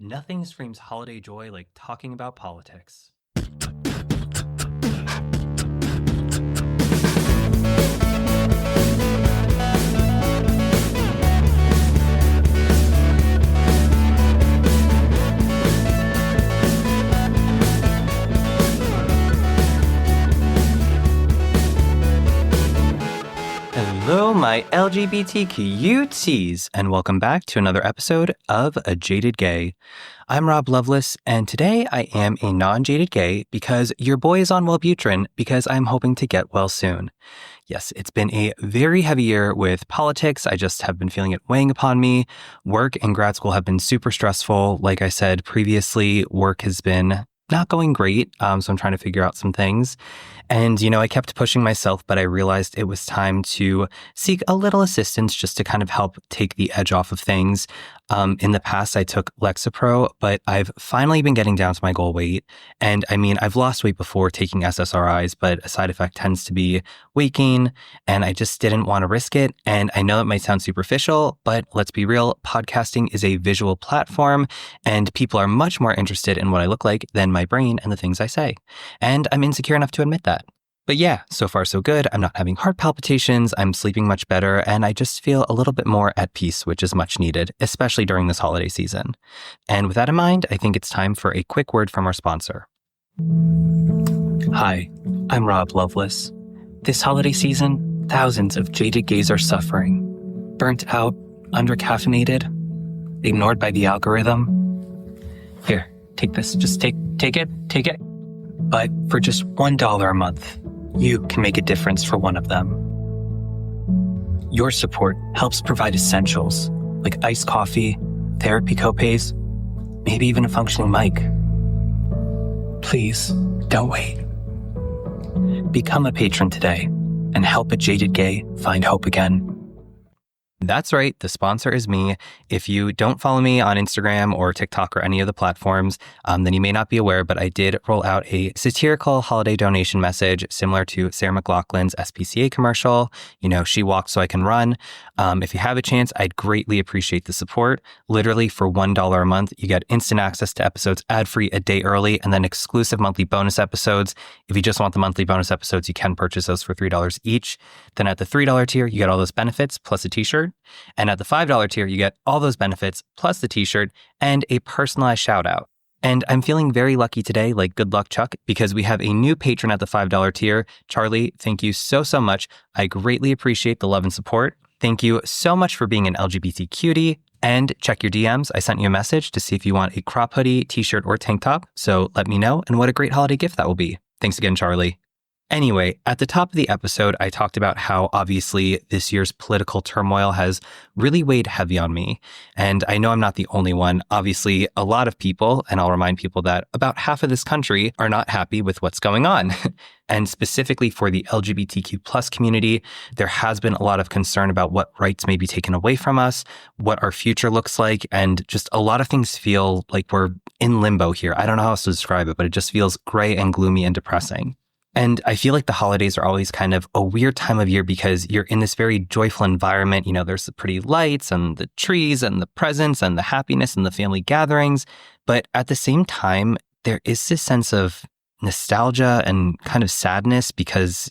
Nothing screams holiday joy like talking about politics. Hello, my LGBTQs, and welcome back to another episode of A Jaded Gay. I'm Rob Lovelace, and today I am a non-jaded gay because your boy is on Wellbutrin because I'm hoping to get well soon. Yes, it's been a very heavy year with politics. I just have been feeling it weighing upon me. Work and grad school have been super stressful. Like I said previously, work has been not going great, so I'm trying to figure out some things. And, I kept pushing myself, but I realized it was time to seek a little assistance just to kind of help take the edge off of things. In the past, I took Lexapro, but I've finally been getting down to my goal weight. And I've lost weight before taking SSRIs, but a side effect tends to be weight gain, and I just didn't want to risk it. And I know it might sound superficial, but let's be real, podcasting is a visual platform, and people are much more interested in what I look like than my brain and the things I say. And I'm insecure enough to admit that. But yeah, so far so good. I'm not having heart palpitations, I'm sleeping much better, and I just feel a little bit more at peace, which is much needed, especially during this holiday season. And with that in mind, I think it's time for a quick word from our sponsor. Hi, I'm Rob Lovelace. This holiday season, thousands of jaded gays are suffering. Burnt out, undercaffeinated, ignored by the algorithm. Here, take this. Just take it. But for just $1 a month, you can make a difference for one of them. Your support helps provide essentials like iced coffee, therapy copays, maybe even a functioning mic. Please, don't wait. Become a patron today and help a jaded gay find hope again. That's right, the sponsor is me. If you don't follow me on Instagram or TikTok or any of the platforms, then you may not be aware, but I did roll out a satirical holiday donation message similar to Sarah McLachlan's SPCA commercial. She walks so I can run. If you have a chance, I'd greatly appreciate the support. Literally for $1 a month, you get instant access to episodes ad-free a day early and then exclusive monthly bonus episodes. If you just want the monthly bonus episodes, you can purchase those for $3 each. Then at the $3 tier, you get all those benefits plus a t-shirt. And at the $5 tier, you get all those benefits plus the t-shirt and a personalized shout out. And I'm feeling very lucky today, like good luck, Chuck, because we have a new patron at the $5 tier. Charlie, thank you so much. I greatly appreciate the love and support. Thank you so much for being an LGBT cutie. And check your DMs. I sent you a message to see if you want a crop hoodie, t-shirt, or tank top. So let me know, and what a great holiday gift that will be. Thanks again, Charlie. Anyway, at the top of the episode, I talked about how obviously this year's political turmoil has really weighed heavy on me. And I know I'm not the only one. Obviously, a lot of people, and I'll remind people that about half of this country are not happy with what's going on. And specifically for the LGBTQ plus community, there has been a lot of concern about what rights may be taken away from us, what our future looks like, and just a lot of things feel like we're in limbo here. I don't know how else to describe it, but it just feels gray and gloomy and depressing. And I feel like the holidays are always kind of a weird time of year because you're in this very joyful environment. There's the pretty lights and the trees and the presents and the happiness and the family gatherings. But at the same time, there is this sense of nostalgia and kind of sadness because,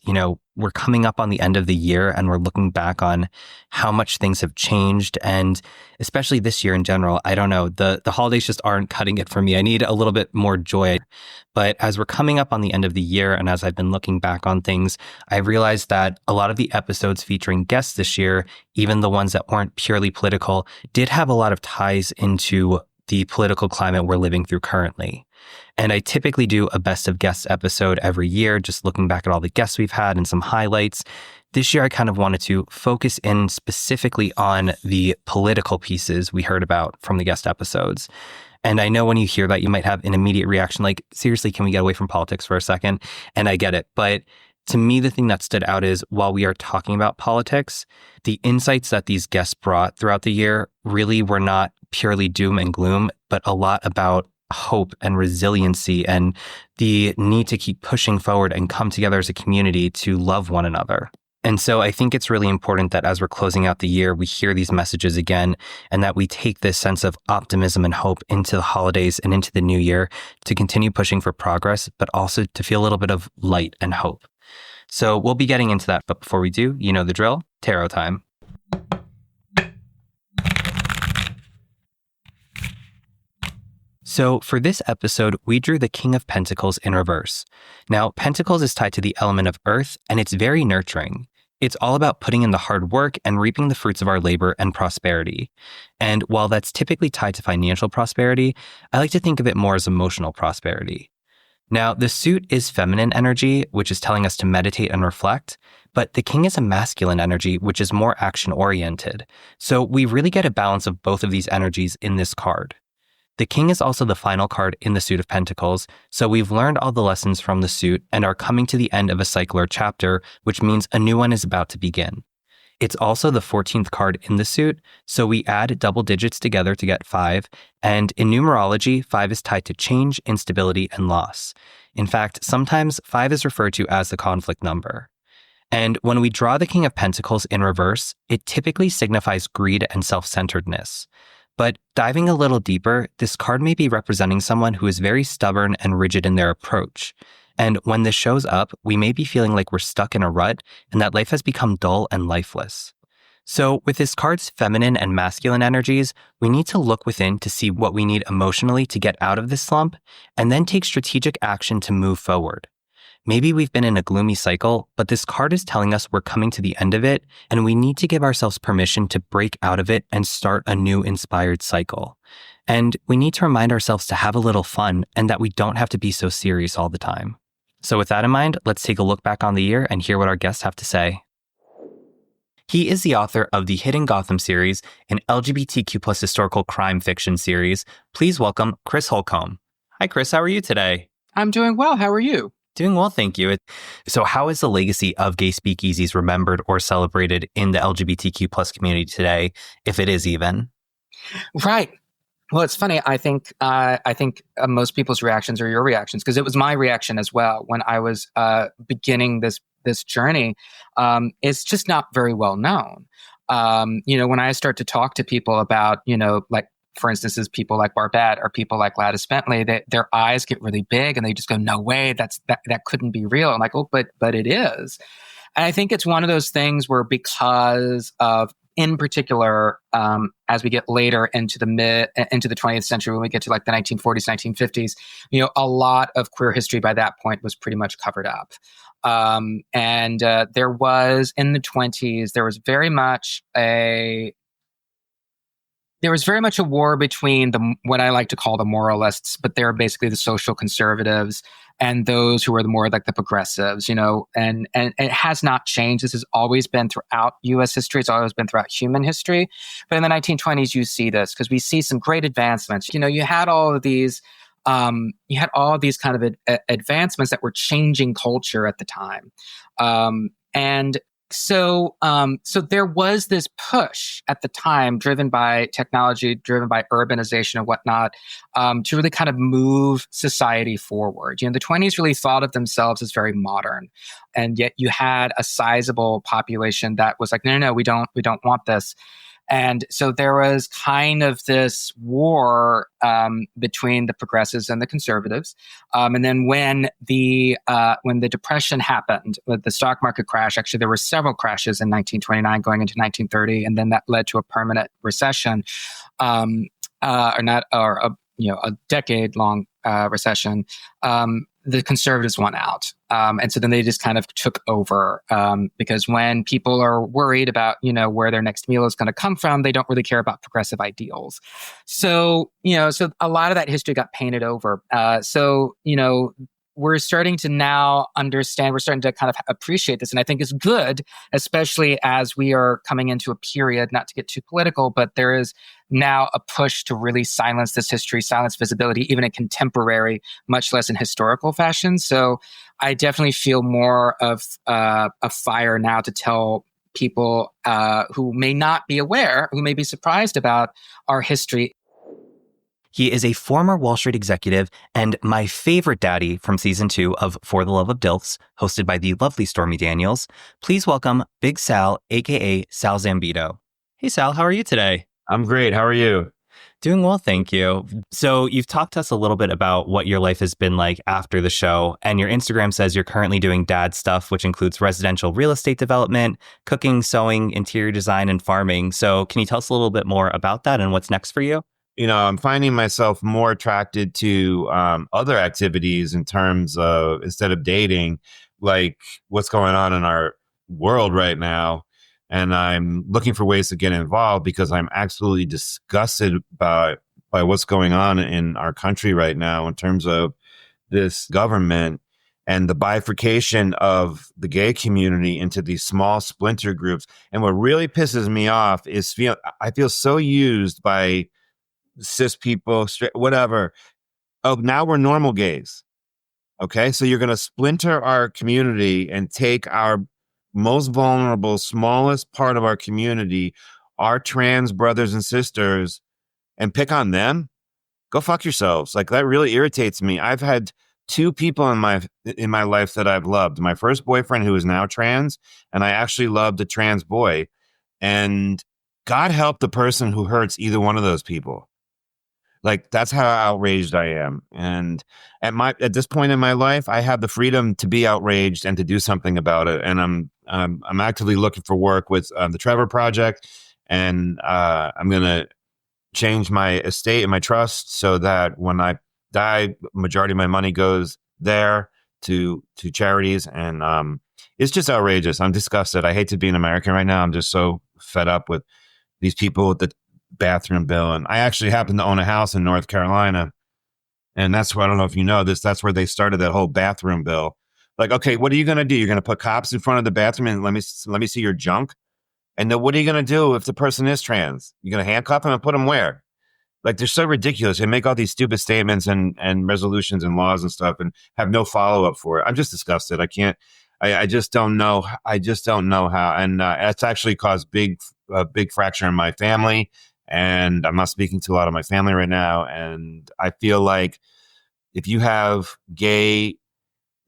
we're coming up on the end of the year and we're looking back on how much things have changed. And especially this year in general, I don't know, the holidays just aren't cutting it for me. I need a little bit more joy. But as we're coming up on the end of the year and as I've been looking back on things, I realized that a lot of the episodes featuring guests this year, even the ones that weren't purely political, did have a lot of ties into the political climate we're living through currently. And I typically do a best of guests episode every year, just looking back at all the guests we've had and some highlights. This year, I kind of wanted to focus in specifically on the political pieces we heard about from the guest episodes. And I know when you hear that, you might have an immediate reaction like, seriously, can we get away from politics for a second? And I get it. But to me, the thing that stood out is while we are talking about politics, the insights that these guests brought throughout the year really were not purely doom and gloom, but a lot about hope and resiliency and the need to keep pushing forward and come together as a community to love one another. And so I think it's really important that as we're closing out the year, we hear these messages again, and that we take this sense of optimism and hope into the holidays and into the new year to continue pushing for progress, but also to feel a little bit of light and hope. So we'll be getting into that. But before we do, you know the drill, tarot time. So for this episode, we drew the King of Pentacles in reverse. Now, Pentacles is tied to the element of earth, and it's very nurturing. It's all about putting in the hard work and reaping the fruits of our labor and prosperity. And while that's typically tied to financial prosperity, I like to think of it more as emotional prosperity. Now, the suit is feminine energy, which is telling us to meditate and reflect, but the king is a masculine energy, which is more action-oriented. So we really get a balance of both of these energies in this card. The king is also the final card in the suit of pentacles, so we've learned all the lessons from the suit and are coming to the end of a cycle or chapter, which means a new one is about to begin. It's also the 14th card in the suit, so we add double digits together to get 5, and in numerology, 5 is tied to change, instability, and loss. In fact, sometimes 5 is referred to as the conflict number. And when we draw the King of Pentacles in reverse, it typically signifies greed and self-centeredness. But diving a little deeper, this card may be representing someone who is very stubborn and rigid in their approach. And when this shows up, we may be feeling like we're stuck in a rut and that life has become dull and lifeless. So with this card's feminine and masculine energies, we need to look within to see what we need emotionally to get out of this slump, and then take strategic action to move forward. Maybe we've been in a gloomy cycle, but this card is telling us we're coming to the end of it, and we need to give ourselves permission to break out of it and start a new inspired cycle. And we need to remind ourselves to have a little fun and that we don't have to be so serious all the time. So with that in mind, let's take a look back on the year and hear what our guests have to say. He is the author of the Hidden Gotham series, an LGBTQ plus historical crime fiction series. Please welcome Chris Holcomb. Hi, Chris. How are you today? I'm doing well. How are you? Doing well, thank you. So how is the legacy of gay speakeasies remembered or celebrated in the LGBTQ plus community today, if it is even? Right. Well, it's funny. I think most people's reactions are your reactions, because it was my reaction as well when I was beginning this journey. It's just not very well known. When I start to talk to people about, like, for instance, is people like Barbette or people like Gladys Bentley, their eyes get really big and they just go, "No way, that couldn't be real." I'm like, "Oh, but it is." And I think it's one of those things where, because of, in particular, as we get later into the 20th century, when we get to like the 1940s, 1950s, a lot of queer history by that point was pretty much covered up. And there was, in the 20s, there was very much a war between what I like to call the moralists, but they're basically the social conservatives, and those who are more like the progressives, and it has not changed. This has always been throughout U.S. history. It's always been throughout human history. But in the 1920s, you see this because we see some great advancements. You had all of these kind of advancements that were changing culture at the time. So there was this push at the time, driven by technology, driven by urbanization and whatnot, to really kind of move society forward. The 20s really thought of themselves as very modern, and yet you had a sizable population that was like, no, we don't want this. And so there was kind of this war between the progressives and the conservatives. And then when the Depression happened, with the stock market crash, actually there were several crashes in 1929 going into 1930, and then that led to a permanent recession, a decade-long recession. The conservatives won out. And so then they just kind of took over, because when people are worried about, where their next meal is going to come from, they don't really care about progressive ideals. So a lot of that history got painted over. We're starting to now understand, we're starting to kind of appreciate this. And I think it's good, especially as we are coming into a period, not to get too political, but there is now a push to really silence this history, silence visibility, even in contemporary, much less in historical fashion. So I definitely feel more of a fire now to tell people who may not be aware, who may be surprised about our history. He is a former Wall Street executive and my favorite daddy from season 2 of For the Love of Dilfs, hosted by the lovely Stormy Daniels. Please welcome Big Sal, aka Sal Zambito. Hey Sal, how are you today? I'm great. How are you? Doing well, thank you. So you've talked to us a little bit about what your life has been like after the show, and your Instagram says you're currently doing dad stuff, which includes residential real estate development, cooking, sewing, interior design, and farming. So can you tell us a little bit more about that and what's next for you? I'm finding myself more attracted to other activities in terms of, instead of dating, like what's going on in our world right now. And I'm looking for ways to get involved because I'm absolutely disgusted by what's going on in our country right now in terms of this government and the bifurcation of the gay community into these small splinter groups. And what really pisses me off is I feel so used by cis people, straight, whatever. Oh, now we're normal gays. Okay, so you're going to splinter our community and take our most vulnerable, smallest part of our community, our trans brothers and sisters, and pick on them? Go fuck yourselves. Like, that really irritates me. I've had 2 people in my life that I've loved. My first boyfriend, who is now trans, and I actually loved a trans boy. And God help the person who hurts either one of those people. Like, that's how outraged I am. And at this point in my life, I have the freedom to be outraged and to do something about it. And I'm actively looking for work with the Trevor Project, and I'm gonna change my estate and my trust so that when I die, majority of my money goes there to charities. And it's just outrageous. I'm disgusted. I hate to be an American right now. I'm just so fed up with these people with the bathroom bill. And I actually happen to own a house in North Carolina. And that's where, I don't know if you know this, that's where they started that whole bathroom bill. Like, okay, what are you going to do? You're going to put cops in front of the bathroom and let me see your junk? And then what are you going to do if the person is trans? You're going to handcuff them and put them where? Like, they're so ridiculous. They make all these stupid statements and resolutions and laws and stuff and have no follow-up for it. I'm just disgusted. I just don't know. I just don't know how. And it's actually caused a big fracture in my family. And I'm not speaking to a lot of my family right now. And I feel like if you have gay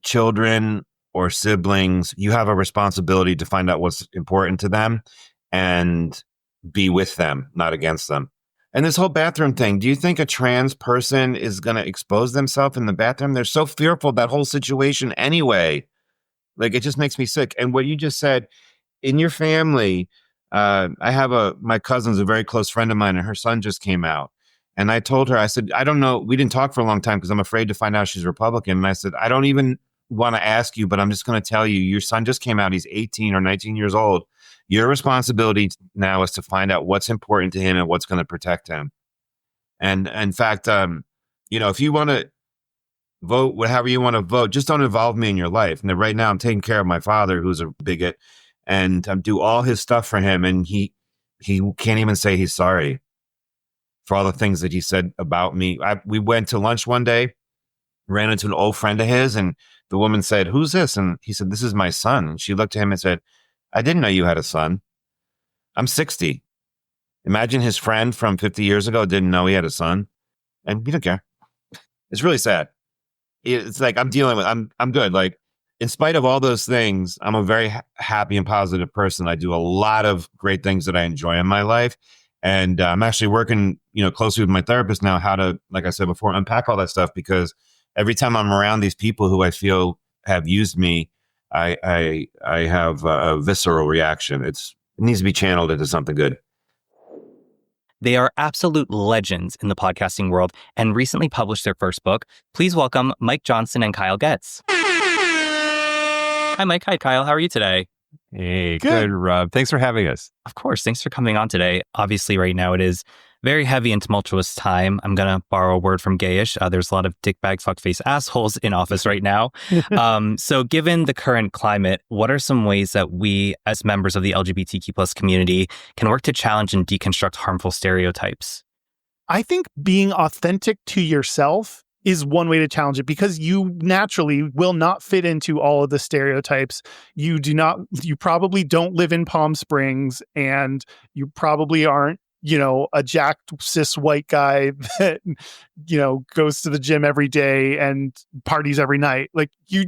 children or siblings, you have a responsibility to find out what's important to them and be with them, not against them. And this whole bathroom thing, do you think a trans person is going to expose themselves in the bathroom? They're so fearful of that whole situation anyway. Like, it just makes me sick. And what you just said, in your family, I have my cousin's a very close friend of mine, and her son just came out. And I told her, I said, I don't know. We didn't talk for a long time because I'm afraid to find out she's Republican. And I said, I don't even want to ask you, but I'm just going to tell you, your son just came out. He's 18 or 19 years old. Your responsibility now is to find out what's important to him and what's going to protect him. And in fact, if you want to vote, whatever you want to vote, just don't involve me in your life. And right now I'm taking care of my father, who's a bigot, and do all his stuff for him. And he can't even say he's sorry for all the things that he said about me. We went to lunch one day, ran into an old friend of his, and the woman said, "Who's this?" And he said, "This is my son." And she looked at him and said, "I didn't know you had a son. I'm 60. Imagine his friend from 50 years ago didn't know he had a son." And he don't care. It's really sad. It's like, I'm good. Like, in spite of all those things, I'm a very happy and positive person. I do a lot of great things that I enjoy in my life. And I'm actually working, closely with my therapist now, how to, like I said before, unpack all that stuff, because every time I'm around these people who I feel have used me, I have a visceral reaction. It needs to be channeled into something good. They are absolute legends in the podcasting world and recently published their first book. Please welcome Mike Johnson and Kyle Getz. Hi, Mike. Hi, Kyle. How are you today? Hey, good, Rob. Thanks for having us. Of course. Thanks for coming on today. Obviously, right now it is very heavy and tumultuous time. I'm going to borrow a word from Gayish. There's a lot of dickbag fuckface assholes in office right now. So given the current climate, what are some ways that we as members of the LGBTQ plus community can work to challenge and deconstruct harmful stereotypes? I think being authentic to yourself is one way to challenge it, because you naturally will not fit into all of the stereotypes. You probably don't live in Palm Springs, and you probably aren't a jacked cis white guy that, goes to the gym every day and parties every night. Like you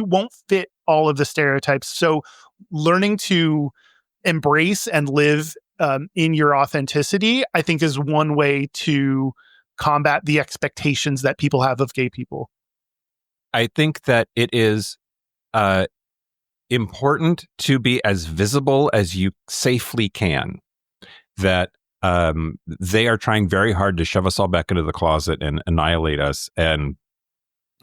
won't fit all of the stereotypes. So learning to embrace and live in your authenticity, I think, is one way to combat the expectations that people have of gay people. I think that it is important to be as visible as you safely can. That they are trying very hard to shove us all back into the closet and annihilate us. And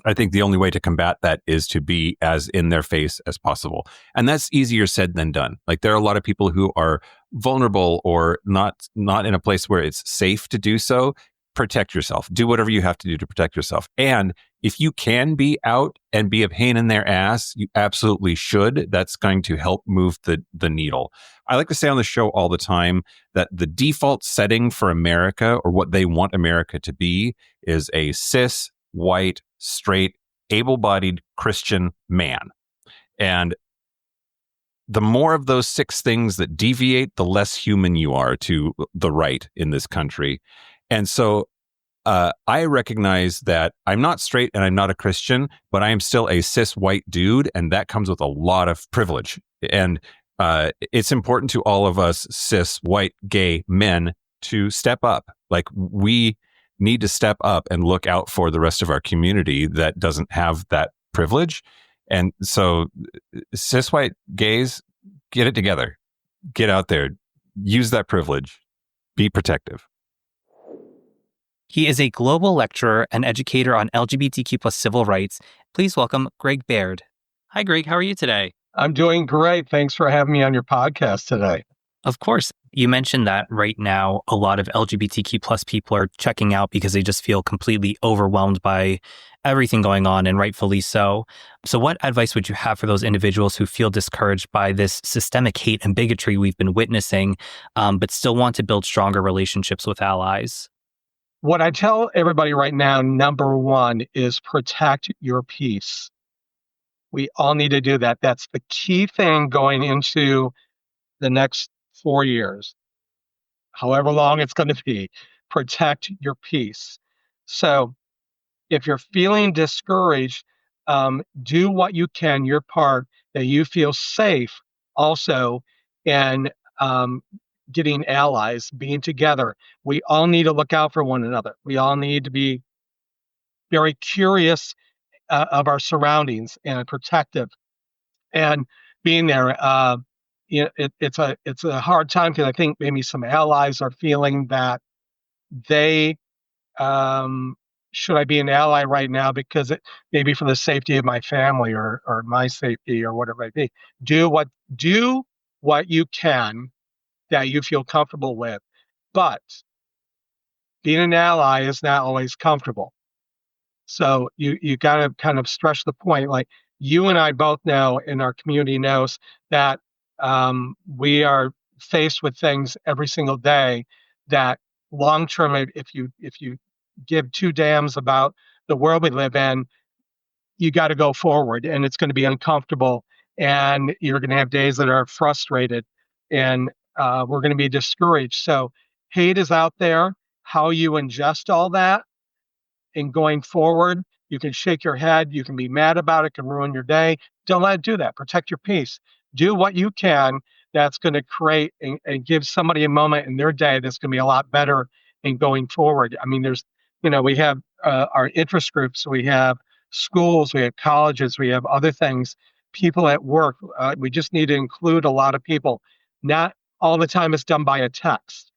I think the only way to combat that is to be as in their face as possible. And that's easier said than done. Like there are a lot of people who are vulnerable or not in a place where it's safe to do so. Protect yourself. Do whatever you have to do to protect yourself. And if you can be out and be a pain in their ass, you absolutely should. That's going to help move the needle. I like to say on the show all the time that the default setting for America, or what they want America to be, is a cis, white, straight, able-bodied Christian man. And the more of those 6 things that deviate, the less human you are to the right in this country. And so I recognize that I'm not straight and I'm not a Christian, but I am still a cis white dude, and that comes with a lot of privilege. And it's important to all of us cis white gay men to step up. Like we need to step up and look out for the rest of our community that doesn't have that privilege. And so cis white gays, get it together, get out there, use that privilege, be protective. He is a global lecturer and educator on LGBTQ plus civil rights. Please welcome Greg Baird. Hi, Greg. How are you today? I'm doing great. Thanks for having me on your podcast today. Of course. You mentioned that right now, a lot of LGBTQ plus people are checking out because they just feel completely overwhelmed by everything going on, and rightfully so. So what advice would you have for those individuals who feel discouraged by this systemic hate and bigotry we've been witnessing, but still want to build stronger relationships with allies? What I tell everybody right now, number one, is protect your peace. We all need to do that. That's the key thing going into the next 4 years, however long it's going to be. Protect your peace. So if you're feeling discouraged, do what you can, your part, that you feel safe also in getting allies, being together. We all need to look out for one another. We all need to be very curious of our surroundings and protective, and being there. It's a hard time because I think maybe some allies are feeling that they should I be an ally right now because it maybe for the safety of my family or my safety or whatever it may be. Do what you can that you feel comfortable with, but being an ally is not always comfortable. So you got to kind of stress the point. Like you and I both know, and our community knows, that we are faced with things every single day that long term, if you give 2 damns about the world we live in, you got to go forward, and it's going to be uncomfortable, and you're going to have days that are frustrated, and we're going to be discouraged. So hate is out there. How you ingest all that and going forward, you can shake your head, you can be mad about it, can ruin your day. Don't let it do that. Protect your peace. Do what you can that's going to create and give somebody a moment in their day that's going to be a lot better in going forward. I mean, we have our interest groups, we have schools, we have colleges, we have other things, people at work. We just need to include a lot of people. Not all the time is done by a text.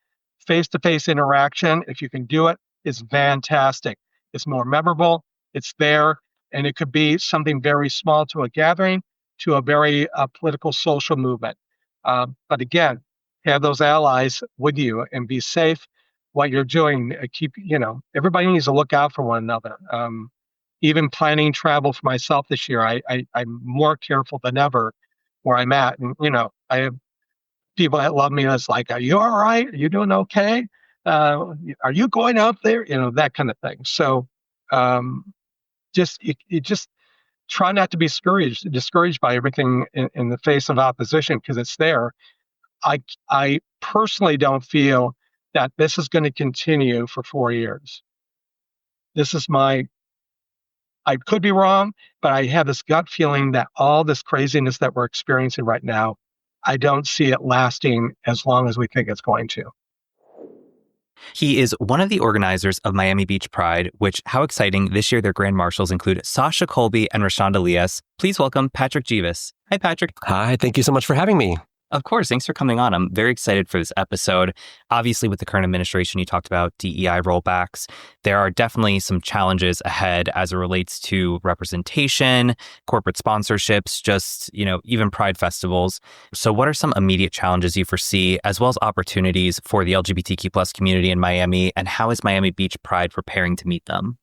Face-to-face interaction, if you can do it, is fantastic. It's more memorable, it's there, and it could be something very small to a gathering to a very political social movement. But again, have those allies with you and be safe what you're doing. Everybody needs to look out for one another. Even planning travel for myself this year, I'm more careful than ever where I'm at. And, I have people that love me that's like, are you all right? Are you doing okay? Are you going out there? That kind of thing. So you just try not to be discouraged by everything in the face of opposition, because it's there. I personally don't feel that this is going to continue for 4 years. This is I could be wrong, but I have this gut feeling that all this craziness that we're experiencing right now, I don't see it lasting as long as we think it's going to. He is one of the organizers of Miami Beach Pride, which, how exciting, this year their grand marshals include Sasha Colby and Rashonda Elias. Please welcome Patrick Jeeves. Hi, Patrick. Hi, thank you so much for having me. Of course. Thanks for coming on. I'm very excited for this episode. Obviously, with the current administration, you talked about DEI rollbacks. There are definitely some challenges ahead as it relates to representation, corporate sponsorships, just, even Pride festivals. So what are some immediate challenges you foresee, as well as opportunities for the LGBTQ plus community in Miami? And how is Miami Beach Pride preparing to meet them?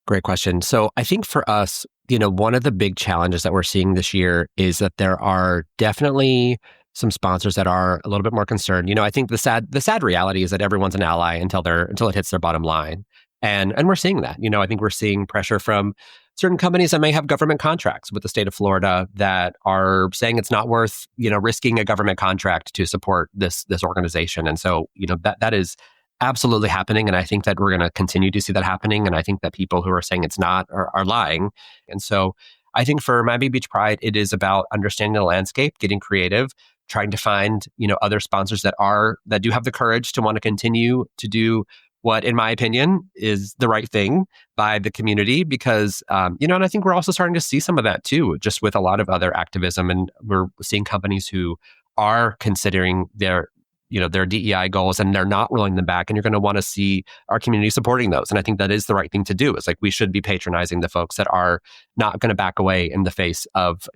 Great question. So I think for us, one of the big challenges that we're seeing this year is that there are definitely some sponsors that are a little bit more concerned. I think the sad reality is that everyone's an ally until it hits their bottom line. And we're seeing that. I think we're seeing pressure from certain companies that may have government contracts with the state of Florida that are saying it's not worth, risking a government contract to support this organization. And so, that is absolutely happening. And I think that we're going to continue to see that happening. And I think that people who are saying it's not are lying. And so I think for Miami Beach Pride, it is about understanding the landscape, getting creative, trying to find, other sponsors that do have the courage to want to continue to do what, in my opinion, is the right thing by the community. Because, and I think we're also starting to see some of that too, just with a lot of other activism. And we're seeing companies who are considering their DEI goals and they're not rolling them back. And you're going to want to see our community supporting those. And I think that is the right thing to do. It's like we should be patronizing the folks that are not going to back away in the face of,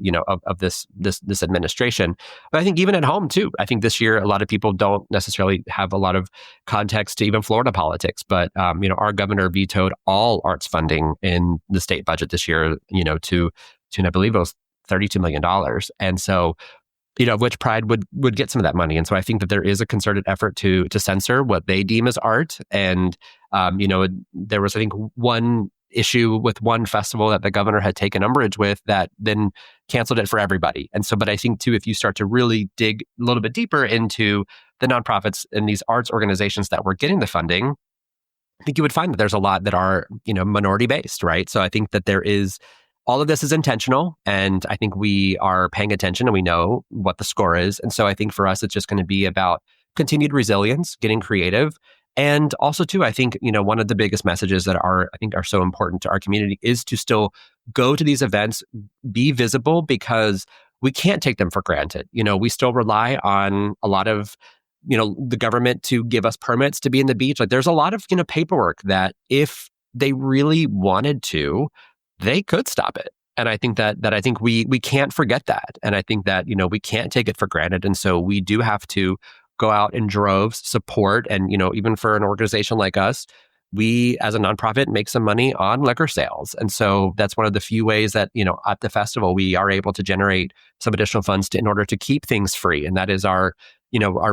of this administration. But I think even at home too, I think this year, a lot of people don't necessarily have a lot of context to even Florida politics. But, our governor vetoed all arts funding in the state budget this year, to I believe it was $32 million. And so, of which Pride would get some of that money. And so I think that there is a concerted effort to censor what they deem as art. And, there was, I think, one issue with one festival that the governor had taken umbrage with that then canceled it for everybody. And so, but I think too, if you start to really dig a little bit deeper into the nonprofits and these arts organizations that were getting the funding, I think you would find that there's a lot that are, minority based, right? So I think that all of this is intentional, and I think we are paying attention and we know what the score is. And so I think for us, it's just going to be about continued resilience, getting creative. And also too, I think, one of the biggest messages that are so important to our community is to still go to these events, be visible, because we can't take them for granted. We still rely on a lot of, the government to give us permits to be in the beach. Like there's a lot of, paperwork that if they really wanted to, they could stop it. And I think that I think we can't forget that. And I think that, we can't take it for granted. And so we do have to go out in droves, support. And, even for an organization like us, we as a nonprofit make some money on liquor sales. And so that's one of the few ways that, at the festival, we are able to generate some additional funds in order to keep things free. And that is our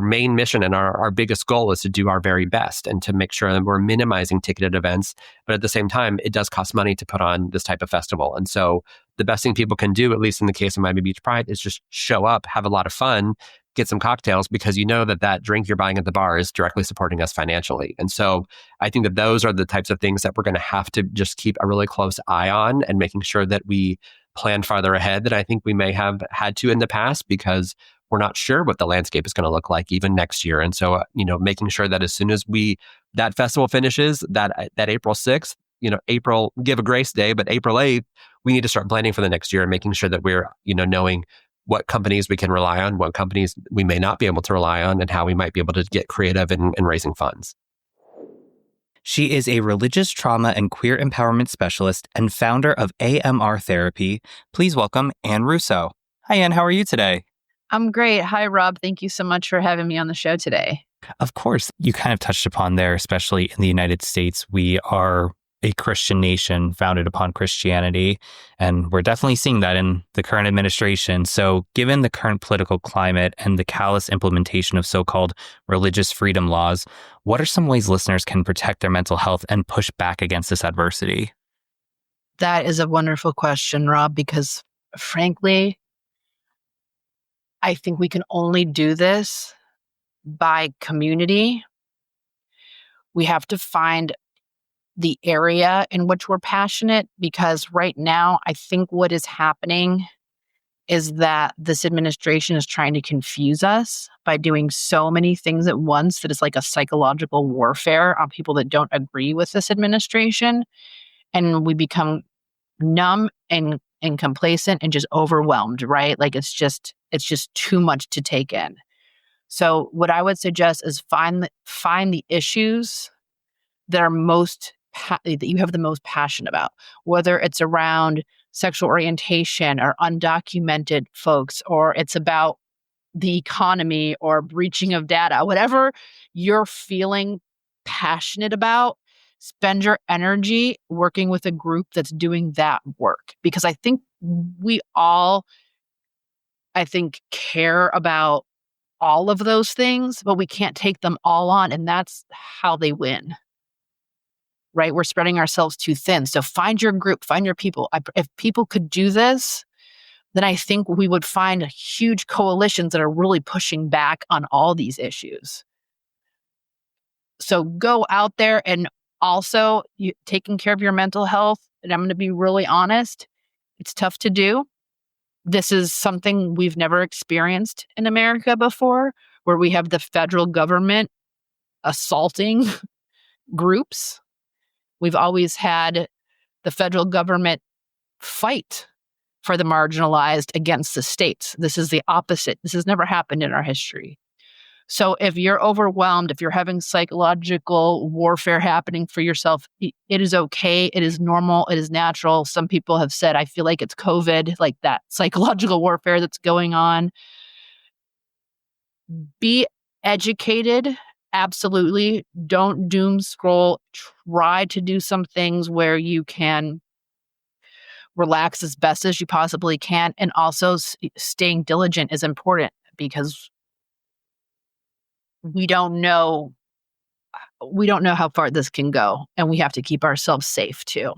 main mission and our biggest goal is to do our very best and to make sure that we're minimizing ticketed events. But at the same time, it does cost money to put on this type of festival. And so the best thing people can do, at least in the case of Miami Beach Pride, is just show up, have a lot of fun, get some cocktails, because that drink you're buying at the bar is directly supporting us financially. And so I think that those are the types of things that we're going to have to just keep a really close eye on and making sure that we plan farther ahead than I think we may have had to in the past, because we're not sure what the landscape is going to look like even next year. And so, making sure that as soon as that festival finishes, that April 6th, April, give a grace day, but April 8th, we need to start planning for the next year and making sure that we're, knowing what companies we can rely on, what companies we may not be able to rely on, and how we might be able to get creative in raising funds. She is a religious trauma and queer empowerment specialist and founder of AMR Therapy. Please welcome Anne Russo. Hi, Anne. How are you today? I'm great. Hi, Rob. Thank you so much for having me on the show today. Of course. You kind of touched upon there, especially in the United States, we are a Christian nation founded upon Christianity, and we're definitely seeing that in the current administration. So given the current political climate and the callous implementation of so-called religious freedom laws, what are some ways listeners can protect their mental health and push back against this adversity? That is a wonderful question, Rob, because frankly, I think we can only do this by community. We have to find the area in which we're passionate, because right now, I think what is happening is that this administration is trying to confuse us by doing so many things at once that it's like a psychological warfare on people that don't agree with this administration. And we become numb and complacent and just overwhelmed, right? Like it's just too much to take in. So what I would suggest is find the issues that are that you have the most passion about, whether it's around sexual orientation or undocumented folks, or it's about the economy or breaching of data, whatever you're feeling passionate about, spend your energy working with a group that's doing that work. Because I think we all, care about all of those things, but we can't take them all on. And that's how they win. Right? We're spreading ourselves too thin. So find your group, find your people. If people could do this, then I think we would find huge coalitions that are really pushing back on all these issues. So go out there, and also taking care of your mental health. And I'm going to be really honest, it's tough to do. This is something we've never experienced in America before, where we have the federal government assaulting groups. We've always had the federal government fight for the marginalized against the states. This is the opposite. This has never happened in our history. So if you're overwhelmed, if you're having psychological warfare happening for yourself, it is okay. It is normal. It is natural. Some people have said, I feel like it's COVID, like that psychological warfare that's going on. Be educated. Absolutely. Don't doom scroll. Try to do some things where you can relax as best as you possibly can. And also staying diligent is important, because we don't know how far this can go, and we have to keep ourselves safe too.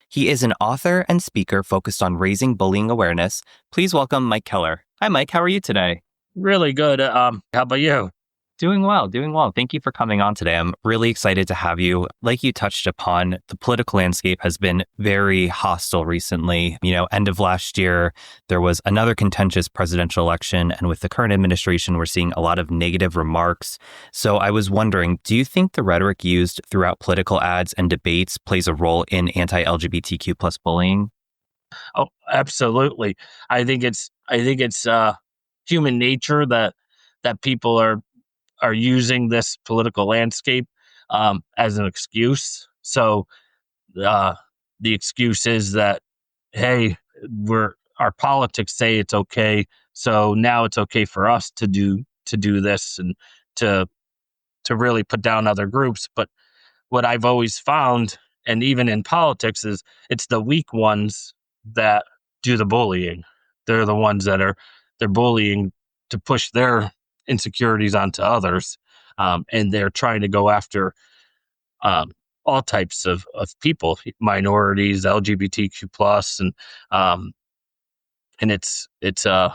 He is an author and speaker focused on raising bullying awareness. Please welcome Mike Keller. Hi, Mike. How are you today? Really good. How about you? Doing well. Thank you for coming on today. I'm really excited to have you. Like you touched upon, the political landscape has been very hostile recently. End of last year, there was another contentious presidential election. And with the current administration, we're seeing a lot of negative remarks. So I was wondering, do you think the rhetoric used throughout political ads and debates plays a role in anti-LGBTQ plus bullying? Oh, absolutely. I think it's human nature that people are using this political landscape as an excuse. So the excuse is that, hey, our politics say it's okay, so now it's okay for us to do this and to really put down other groups. But what I've always found, and even in politics, is it's the weak ones that do the bullying. They're the ones they're bullying to push their insecurities onto others, and they're trying to go after all types of people, minorities, LGBTQ plus, and it's the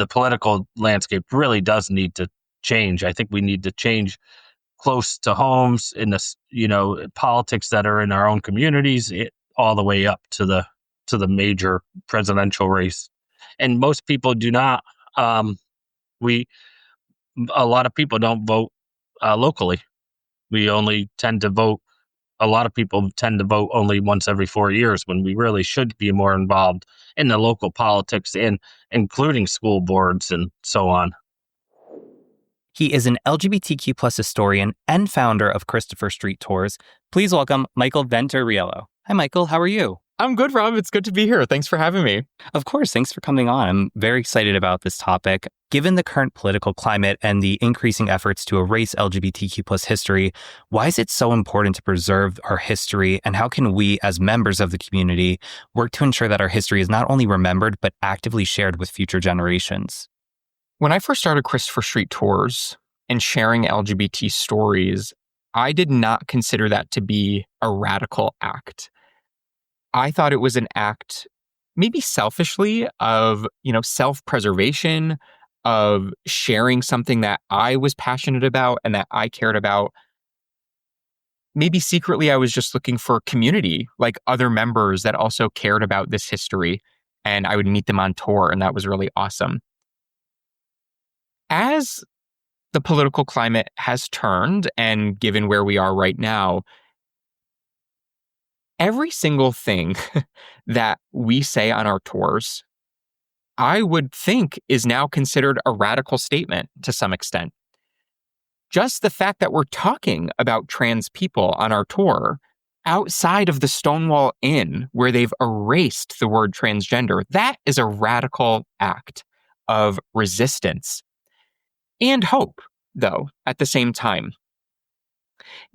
political landscape really does need to change. I think we need to change close to homes in this, politics that are in our own communities, all the way up to the major presidential race. And most people do not. A lot of people don't vote locally. A lot of people tend to vote only once every 4 years, when we really should be more involved in the local politics, and including school boards and so on. He is an LGBTQ plus historian and founder of Christopher Street Tours. Please welcome Michael Ventoriello. Hi, Michael. How are you? I'm good, Rob. It's good to be here. Thanks for having me. Of course. Thanks for coming on. I'm very excited about this topic. Given the current political climate and the increasing efforts to erase LGBTQ plus history, why is it so important to preserve our history? And how can we, as members of the community, work to ensure that our history is not only remembered, but actively shared with future generations? When I first started Christopher Street Tours and sharing LGBT stories, I did not consider that to be a radical act. I thought it was an act, maybe selfishly, of, self-preservation, of sharing something that I was passionate about and that I cared about. Maybe secretly I was just looking for community, like other members that also cared about this history, and I would meet them on tour, and that was really awesome. As the political climate has turned, and given where we are right now, every single thing that we say on our tours, I would think is now considered a radical statement to some extent. Just the fact that we're talking about trans people on our tour outside of the Stonewall Inn, where they've erased the word transgender, that is a radical act of resistance and hope, though, at the same time.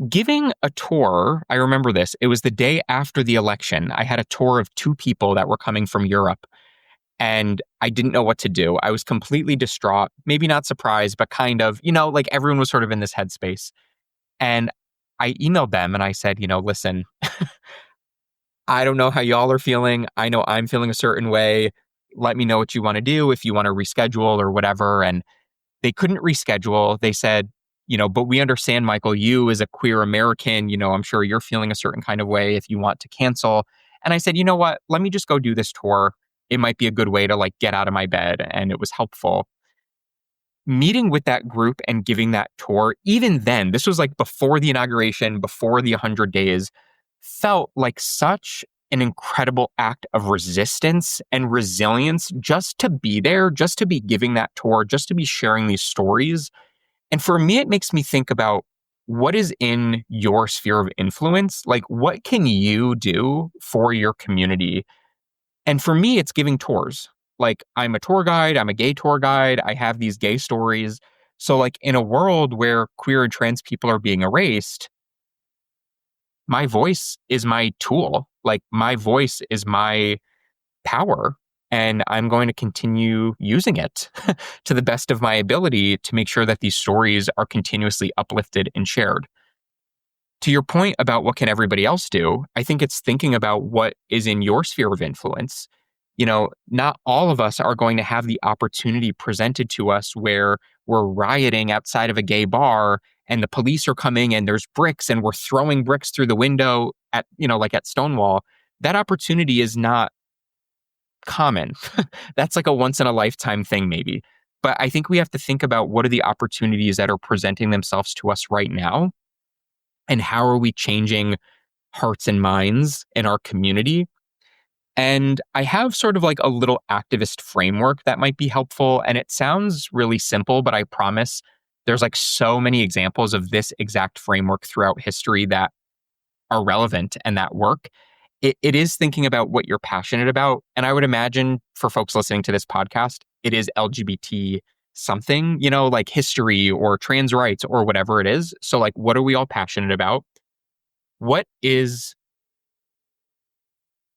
Giving a tour, I remember this, it was the day after the election. I had a tour of 2 people that were coming from Europe, and I didn't know what to do. I was completely distraught, maybe not surprised, but kind of, like everyone was sort of in this headspace. And I emailed them and I said, listen, I don't know how y'all are feeling. I know I'm feeling a certain way. Let me know what you want to do, if you want to reschedule or whatever. And they couldn't reschedule. They said, but we understand, Michael, you as a queer American, I'm sure you're feeling a certain kind of way if you want to cancel. And I said, you know what? Let me just go do this tour. It might be a good way to get out of my bed. And it was helpful. Meeting with that group and giving that tour, even then, this was before the inauguration, before the 100 days, felt like such an incredible act of resistance and resilience just to be there, just to be giving that tour, just to be sharing these stories. And for me, it makes me think about what is in your sphere of influence? What can you do for your community? And for me, it's giving tours. I'm a tour guide, I'm a gay tour guide, I have these gay stories. So in a world where queer and trans people are being erased, my voice is my tool. My voice is my power. And I'm going to continue using it to the best of my ability to make sure that these stories are continuously uplifted and shared. To your point about what can everybody else do, I think it's thinking about what is in your sphere of influence. Not all of us are going to have the opportunity presented to us where we're rioting outside of a gay bar and the police are coming and there's bricks and we're throwing bricks through the window at, at Stonewall. That opportunity is not common. That's a once in a lifetime thing, maybe. But I think we have to think about what are the opportunities that are presenting themselves to us right now, and how are we changing hearts and minds in our community. And I have sort of a little activist framework that might be helpful. And it sounds really simple, but I promise there's so many examples of this exact framework throughout history that are relevant and that work. It is thinking about what you're passionate about. And I would imagine for folks listening to this podcast, it is LGBT something, history or trans rights or whatever it is. So what are we all passionate about? What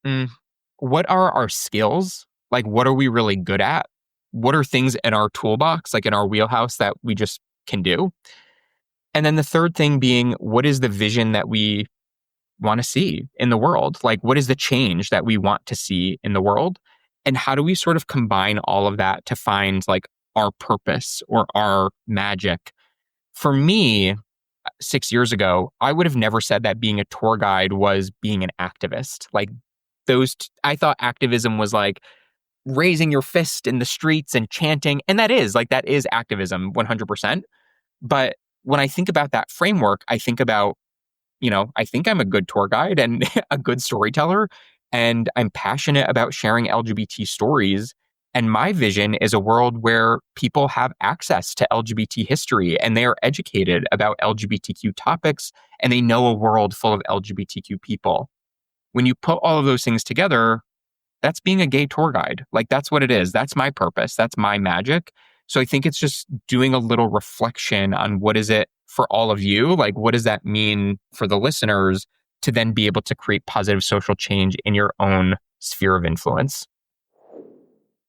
are our skills? What are we really good at? What are things in our toolbox, in our wheelhouse that we just can do? And then the third thing being, what is the vision that we want to see in the world? What is the change that we want to see in the world? And how do we sort of combine all of that to find our purpose or our magic? For me, 6 years ago, I would have never said that being a tour guide was being an activist. I thought activism was raising your fist in the streets and chanting. And that is activism 100%. But when I think about that framework, I think about, I think I'm a good tour guide and a good storyteller, and I'm passionate about sharing LGBT stories. And my vision is a world where people have access to LGBT history and they are educated about LGBTQ topics and they know a world full of LGBTQ people. When you put all of those things together, that's being a gay tour guide. That's what it is. That's my purpose. That's my magic. So I think it's just doing a little reflection on what is it for all of you? What does that mean for the listeners to then be able to create positive social change in your own sphere of influence?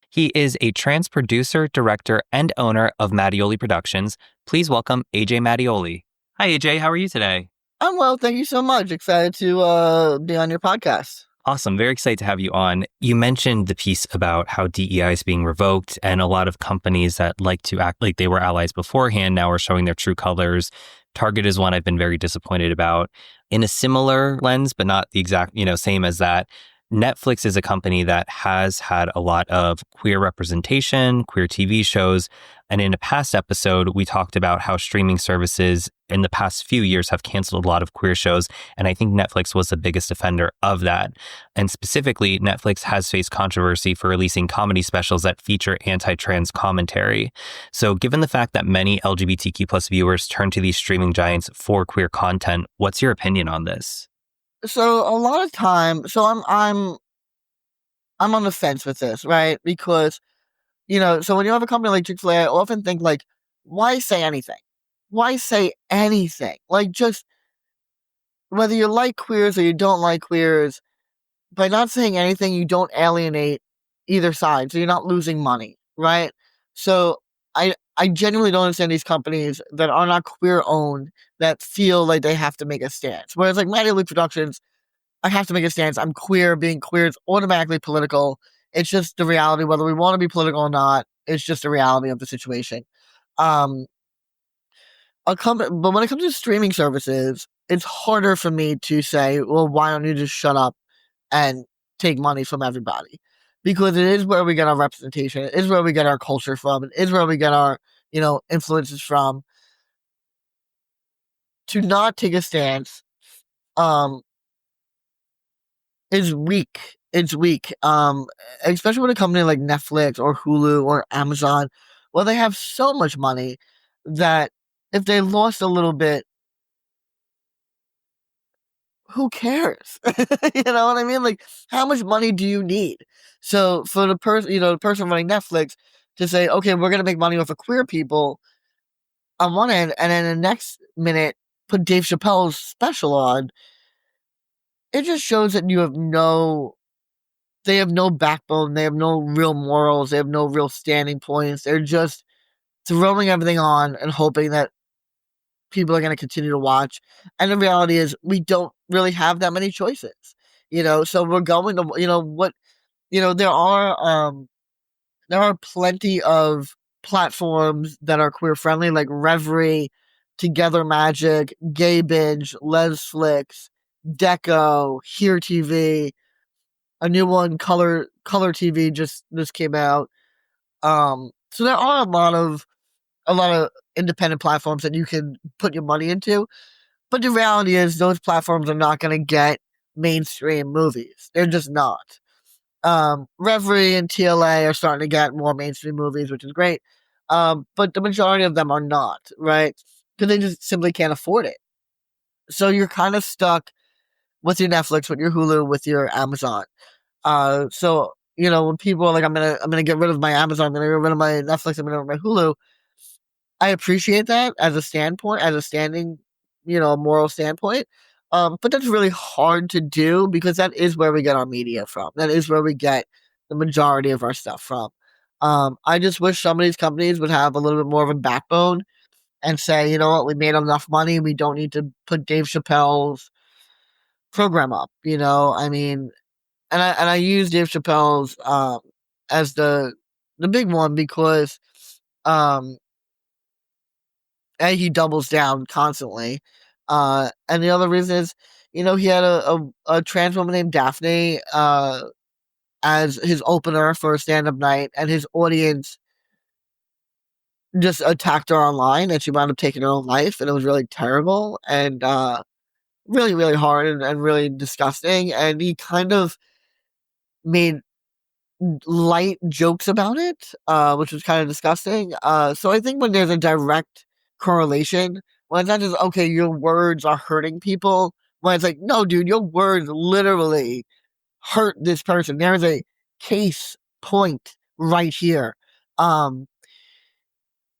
He is a trans producer, director, and owner of Mattioli Productions. Please welcome AJ Mattioli. Hi, AJ. How are you today? I'm well, thank you so much. Excited to be on your podcast. Awesome. Very excited to have you on. You mentioned the piece about how DEI is being revoked, and a lot of companies that like to act like they were allies beforehand now are showing their true colors. Target is one I've been very disappointed about. In a similar lens, but not the exact, same as that, Netflix is a company that has had a lot of queer representation, queer TV shows. And in a past episode, we talked about how streaming services in the past few years have canceled a lot of queer shows. And I think Netflix was the biggest offender of that. And specifically, Netflix has faced controversy for releasing comedy specials that feature anti-trans commentary. So given the fact that many LGBTQ plus viewers turn to these streaming giants for queer content, what's your opinion on this? So a lot of time, I'm on the fence with this, right? Because, so when you have a company like Chick-fil-A, I often think like, why say anything? Why say anything? Like, just whether you like queers or you don't like queers, by not saying anything, you don't alienate either side. So you're not losing money, right? So I genuinely don't understand these companies that are not queer owned that feel like they have to make a stance. Whereas like Mighty League Productions, I have to make a stance. I'm queer. Being queer is automatically political. It's just the reality, whether we want to be political or not. It's just the reality of the situation. But when it comes to streaming services, it's harder for me to say, well, why don't you just shut up and take money from everybody? Because it is where we get our representation. It is where we get our culture from. It is where we get our, influences from. To not take a stance, is weak. It's weak. Especially when a company like Netflix or Hulu or Amazon, well, they have so much money that if they lost a little bit, who cares? You know what I mean? Like, how much money do you need? So for the person running Netflix to say, okay, we're gonna make money off of queer people on one end, and then the next minute put Dave Chappelle's special on, it just shows that they have no backbone, they have no real morals, they have no real standing points. They're just throwing everything on and hoping that people are going to continue to watch. And the reality is we don't really have that many choices, so we're going to, there are plenty of platforms that are queer friendly, like Reverie, Together Magic, Gay Binge, Lesflix, Deco, Here TV, a new one, Color TV just came out. So there are a lot of independent platforms that you can put your money into, but the reality is those platforms are not going to get mainstream movies. They're just not. Reverie and TLA are starting to get more mainstream movies, which is great. But the majority of them are not, right? Because they just simply can't afford it. So you're kind of stuck with your Netflix, with your Hulu, with your Amazon. So when people are like, I'm gonna get rid of my Amazon, I'm gonna get rid of my Netflix, I'm gonna get rid of my Hulu, I appreciate that as a standpoint, as a standing, moral standpoint. But that's really hard to do because that is where we get our media from. That is where we get the majority of our stuff from. I just wish some of these companies would have a little bit more of a backbone and say, you know what, we made enough money, we don't need to put Dave Chappelle's program up. I mean, and I use Dave Chappelle's as the big one because he doubles down constantly. And the other reason is, he had a trans woman named Daphne as his opener for a stand-up night, and his audience just attacked her online, and she wound up taking her own life, and it was really terrible and really, really hard and really disgusting. And he kind of made light jokes about it, which was kind of disgusting. So I think when there's a direct correlation, when it's not just, okay, your words are hurting people, when it's like, no, dude, your words literally hurt this person. There's a case point right here.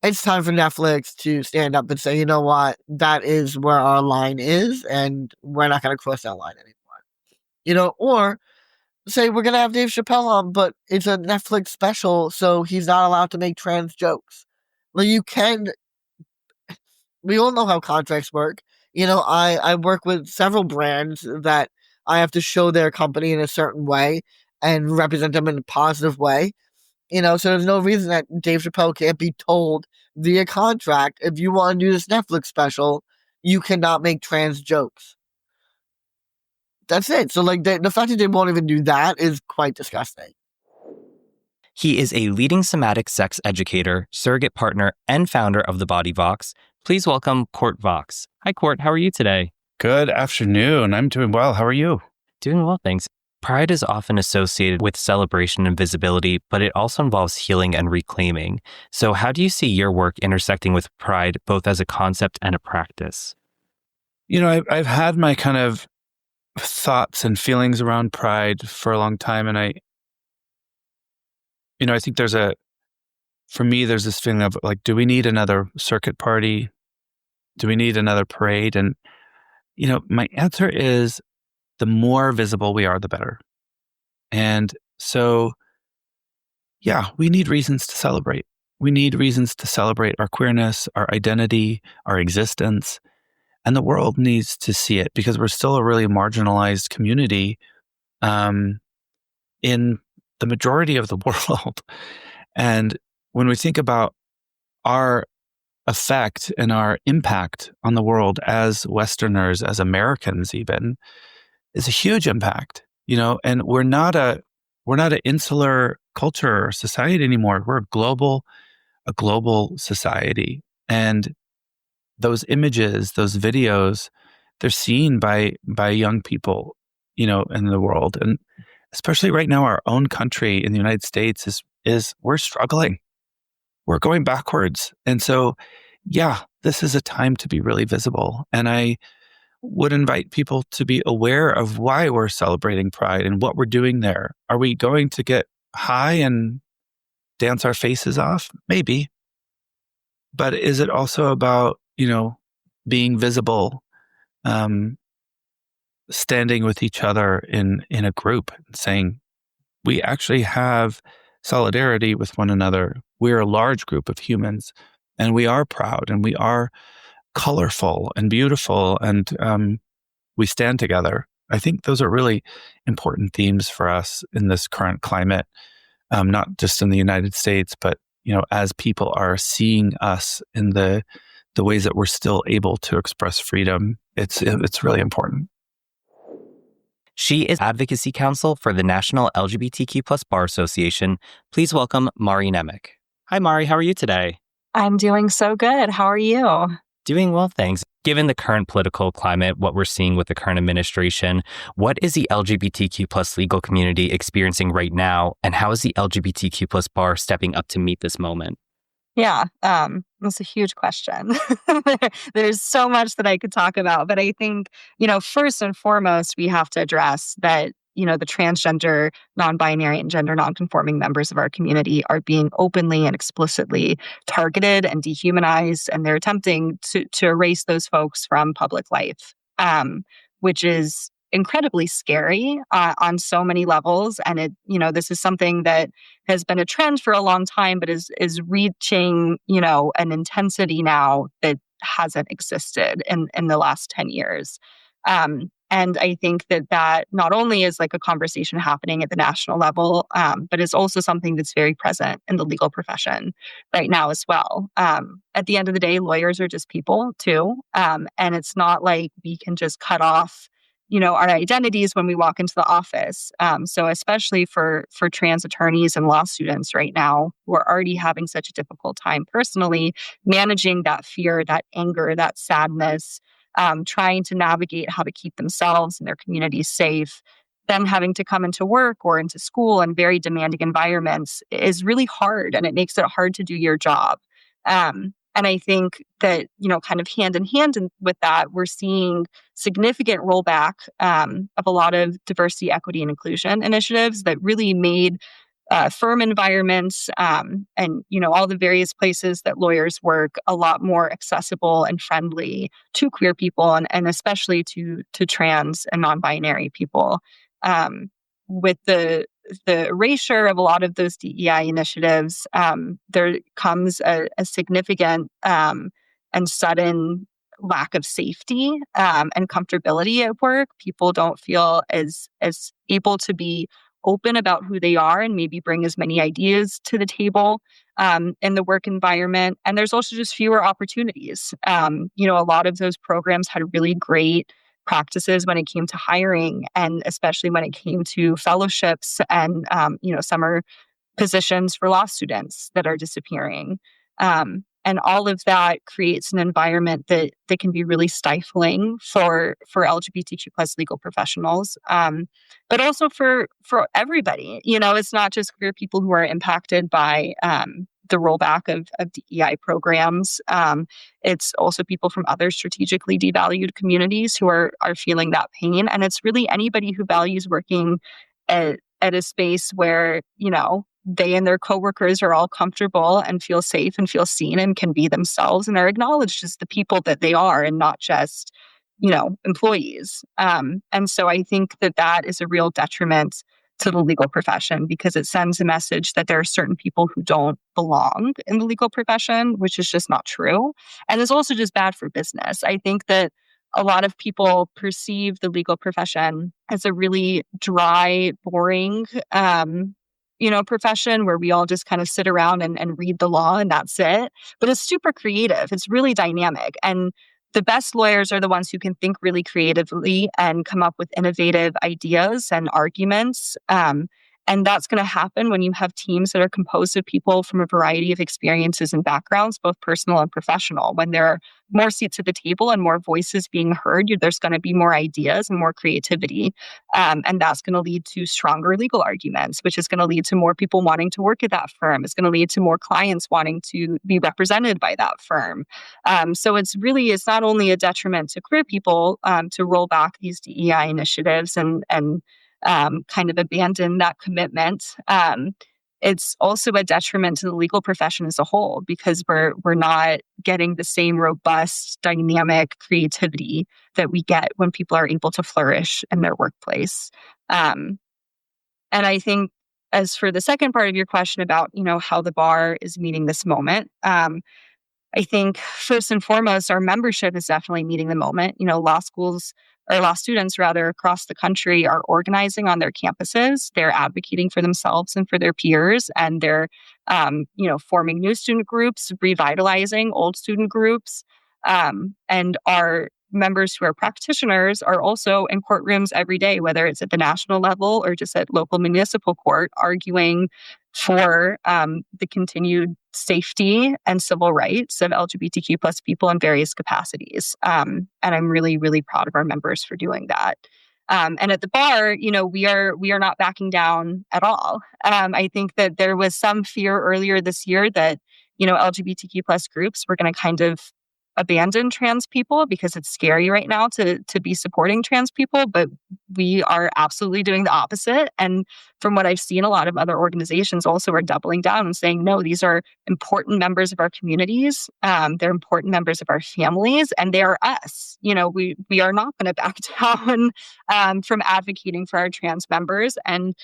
It's time for Netflix to stand up and say, you know what, that is where our line is, and we're not going to cross that line anymore. Or say we're going to have Dave Chappelle on, but it's a Netflix special, so he's not allowed to make trans jokes. Well, we all know how contracts work. I work with several brands that I have to show their company in a certain way and represent them in a positive way. So there's no reason that Dave Chappelle can't be told via contract, if you want to do this Netflix special, you cannot make trans jokes. That's it. So like the fact that they won't even do that is quite disgusting. He is a leading somatic sex educator, surrogate partner, and founder of The Body Vox. Please welcome Court Vox. Hi, Court. How are you today? Good afternoon. I'm doing well. How are you? Doing well, thanks. Pride is often associated with celebration and visibility, but it also involves healing and reclaiming. So how do you see your work intersecting with Pride, both as a concept and a practice? I've had my kind of thoughts and feelings around Pride for a long time. And I think for me, there's this feeling of like, do we need another circuit party? Do we need another parade? And, my answer is the more visible we are, the better. And so, yeah, we need reasons to celebrate. We need reasons to celebrate our queerness, our identity, our existence. And the world needs to see it because we're still a really marginalized community in the majority of the world. And when we think about our effect and our impact on the world as Westerners, as Americans even, is a huge impact, and we're not an insular culture or society anymore. We're a global society. And those images, those videos, they're seen by young people, in the world. And especially right now, our own country in the United States is we're struggling. We're going backwards. And so, yeah, this is a time to be really visible. And I would invite people to be aware of why we're celebrating Pride and what we're doing there. Are we going to get high and dance our faces off? Maybe. But is it also about, being visible, standing with each other in a group and saying, we actually have solidarity with one another. We're a large group of humans and we are proud and we are colorful and beautiful and we stand together. I think those are really important themes for us in this current climate, not just in the United States, but as people are seeing us in the ways that we're still able to express freedom, it's really important. She is Advocacy Counsel for the National LGBTQ+ Bar Association. Please welcome Mari Nemec. Hi, Mari. How are you today? I'm doing so good. How are you? Doing well, thanks. Given the current political climate, what we're seeing with the current administration, what is the LGBTQ+ legal community experiencing right now, and how is the LGBTQ+ bar stepping up to meet this moment? Yeah, that's a huge question. There's so much that I could talk about, but I think, first and foremost, we have to address that, the transgender, non-binary, and gender non-conforming members of our community are being openly and explicitly targeted and dehumanized, and they're attempting to erase those folks from public life, which is incredibly scary on so many levels. And this is something that has been a trend for a long time, but is reaching, an intensity now that hasn't existed in the last 10 years. And I think that not only is like a conversation happening at the national level, but is also something that's very present in the legal profession right now as well. At the end of the day, lawyers are just people too. And it's not like we can just cut off our identities when we walk into the office. So especially for trans attorneys and law students right now who are already having such a difficult time personally managing that fear, that anger, that sadness, trying to navigate how to keep themselves and their communities safe, them having to come into work or into school in very demanding environments is really hard, and it makes it hard to do your job. And I think that, kind of hand in hand with that, we're seeing significant rollback of a lot of diversity, equity, and inclusion initiatives that really made firm environments and, all the various places that lawyers work a lot more accessible and friendly to queer people and especially to trans and non-binary people. With the erasure of a lot of those DEI initiatives, there comes a significant and sudden lack of safety and comfortability at work. People don't feel as able to be open about who they are and maybe bring as many ideas to the table in the work environment. And there's also just fewer opportunities. A lot of those programs had really great practices when it came to hiring, and especially when it came to fellowships and summer positions for law students that are disappearing. And all of that creates an environment that can be really stifling for LGBTQ plus legal professionals, but also for everybody. It's not just queer people who are impacted by the rollback of DEI programs. It's also people from other strategically devalued communities who are feeling that pain. And it's really anybody who values working at a space where, they and their coworkers are all comfortable and feel safe and feel seen and can be themselves and are acknowledged as the people that they are and not just, employees. And so I think that is a real detriment to the legal profession, because it sends a message that there are certain people who don't belong in the legal profession, which is just not true. And it's also just bad for business. I think that a lot of people perceive the legal profession as a really dry, boring, profession where we all just kind of sit around and read the law and that's it. But it's super creative. It's really dynamic. And the best lawyers are the ones who can think really creatively and come up with innovative ideas and arguments. And that's going to happen when you have teams that are composed of people from a variety of experiences and backgrounds, both personal and professional. When there are more seats at the table and more voices being heard, there's going to be more ideas and more creativity. And that's going to lead to stronger legal arguments, which is going to lead to more people wanting to work at that firm. It's going to lead to more clients wanting to be represented by that firm. So it's not only a detriment to queer people to roll back these DEI initiatives and kind of abandon that commitment. It's also a detriment to the legal profession as a whole, because we're not getting the same robust, dynamic creativity that we get when people are able to flourish in their workplace. And I think, as for the second part of your question about, how the bar is meeting this moment, I think first and foremost, our membership is definitely meeting the moment. Law students across the country are organizing on their campuses. They're advocating for themselves and for their peers, and they're, forming new student groups, revitalizing old student groups, and our members who are practitioners are also in courtrooms every day, whether it's at the national level or just at local municipal court, arguing for the continued safety and civil rights of LGBTQ plus people in various capacities. And I'm really, really proud of our members for doing that. And at the bar, we are not backing down at all. I think that there was some fear earlier this year that, LGBTQ plus groups were going to kind of abandon trans people because it's scary right now to be supporting trans people, but we are absolutely doing the opposite. And from what I've seen, a lot of other organizations also are doubling down and saying, no, these are important members of our communities. They're important members of our families, and they are us. We are not going to back down from advocating for our trans members. And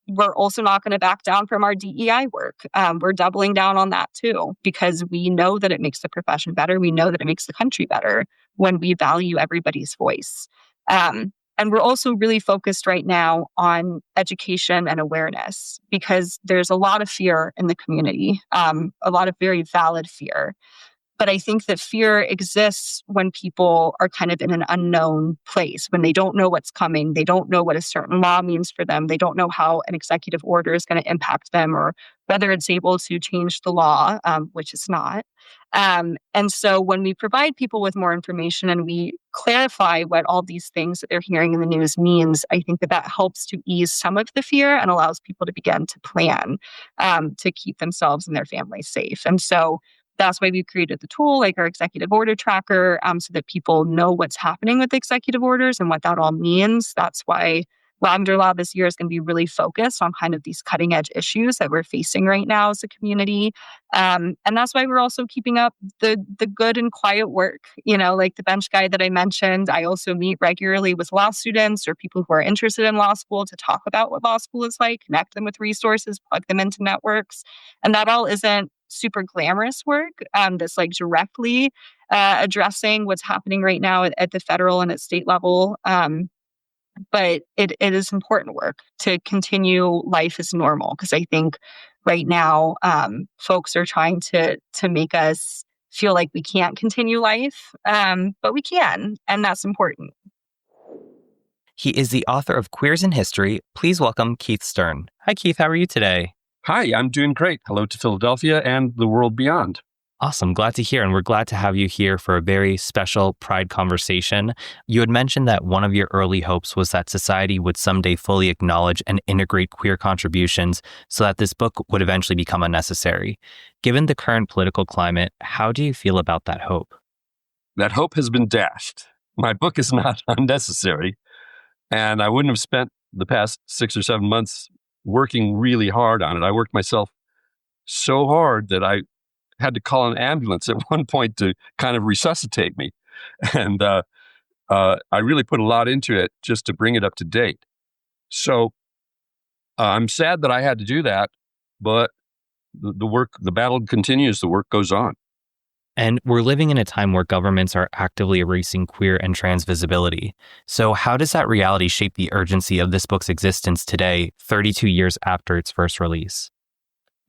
we're also not going to back down from our DEI work. We're doubling down on that too, because we know that it makes the profession better. We know that it makes the country better when we value everybody's voice. And we're also really focused right now on education and awareness, because there's a lot of fear in the community, a lot of very valid fear. But I think that fear exists when people are kind of in an unknown place, when they don't know what's coming. They don't know what a certain law means for them. They don't know how an executive order is going to impact them, or whether it's able to change the law, which it's not. And so when we provide people with more information and we clarify what all these things that they're hearing in the news means, I think that helps to ease some of the fear and allows people to begin to plan to keep themselves and their families safe. And so that's why we created the tool, like our executive order tracker, so that people know what's happening with the executive orders and what that all means. That's why Lavender Law this year is going to be really focused on kind of these cutting edge issues that we're facing right now as a community. And that's why we're also keeping up the good and quiet work, like the bench guide that I mentioned. I also meet regularly with law students or people who are interested in law school to talk about what law school is like, connect them with resources, plug them into networks. And that all isn't super glamorous work that's like directly addressing what's happening right now at the federal and at state level. But it is important work to continue life as normal, because I think right now folks are trying to make us feel like we can't continue life, but we can, and that's important. He is the author of Queers in History. Please welcome Keith Stern. Hi, Keith. How are you today? Hi, I'm doing great. Hello to Philadelphia and the world beyond. Awesome. Glad to hear. And we're glad to have you here for a very special Pride conversation. You had mentioned that one of your early hopes was that society would someday fully acknowledge and integrate queer contributions so that this book would eventually become unnecessary. Given the current political climate, how do you feel about that hope? That hope has been dashed. My book is not unnecessary, and I wouldn't have spent the past 6 or 7 months working really hard on it. I worked myself so hard that I had to call an ambulance at one point to kind of resuscitate me. And I really put a lot into it just to bring it up to date. So I'm sad that I had to do that, but the battle continues, the work goes on. And we're living in a time where governments are actively erasing queer and trans visibility. So how does that reality shape the urgency of this book's existence today, 32 years after its first release?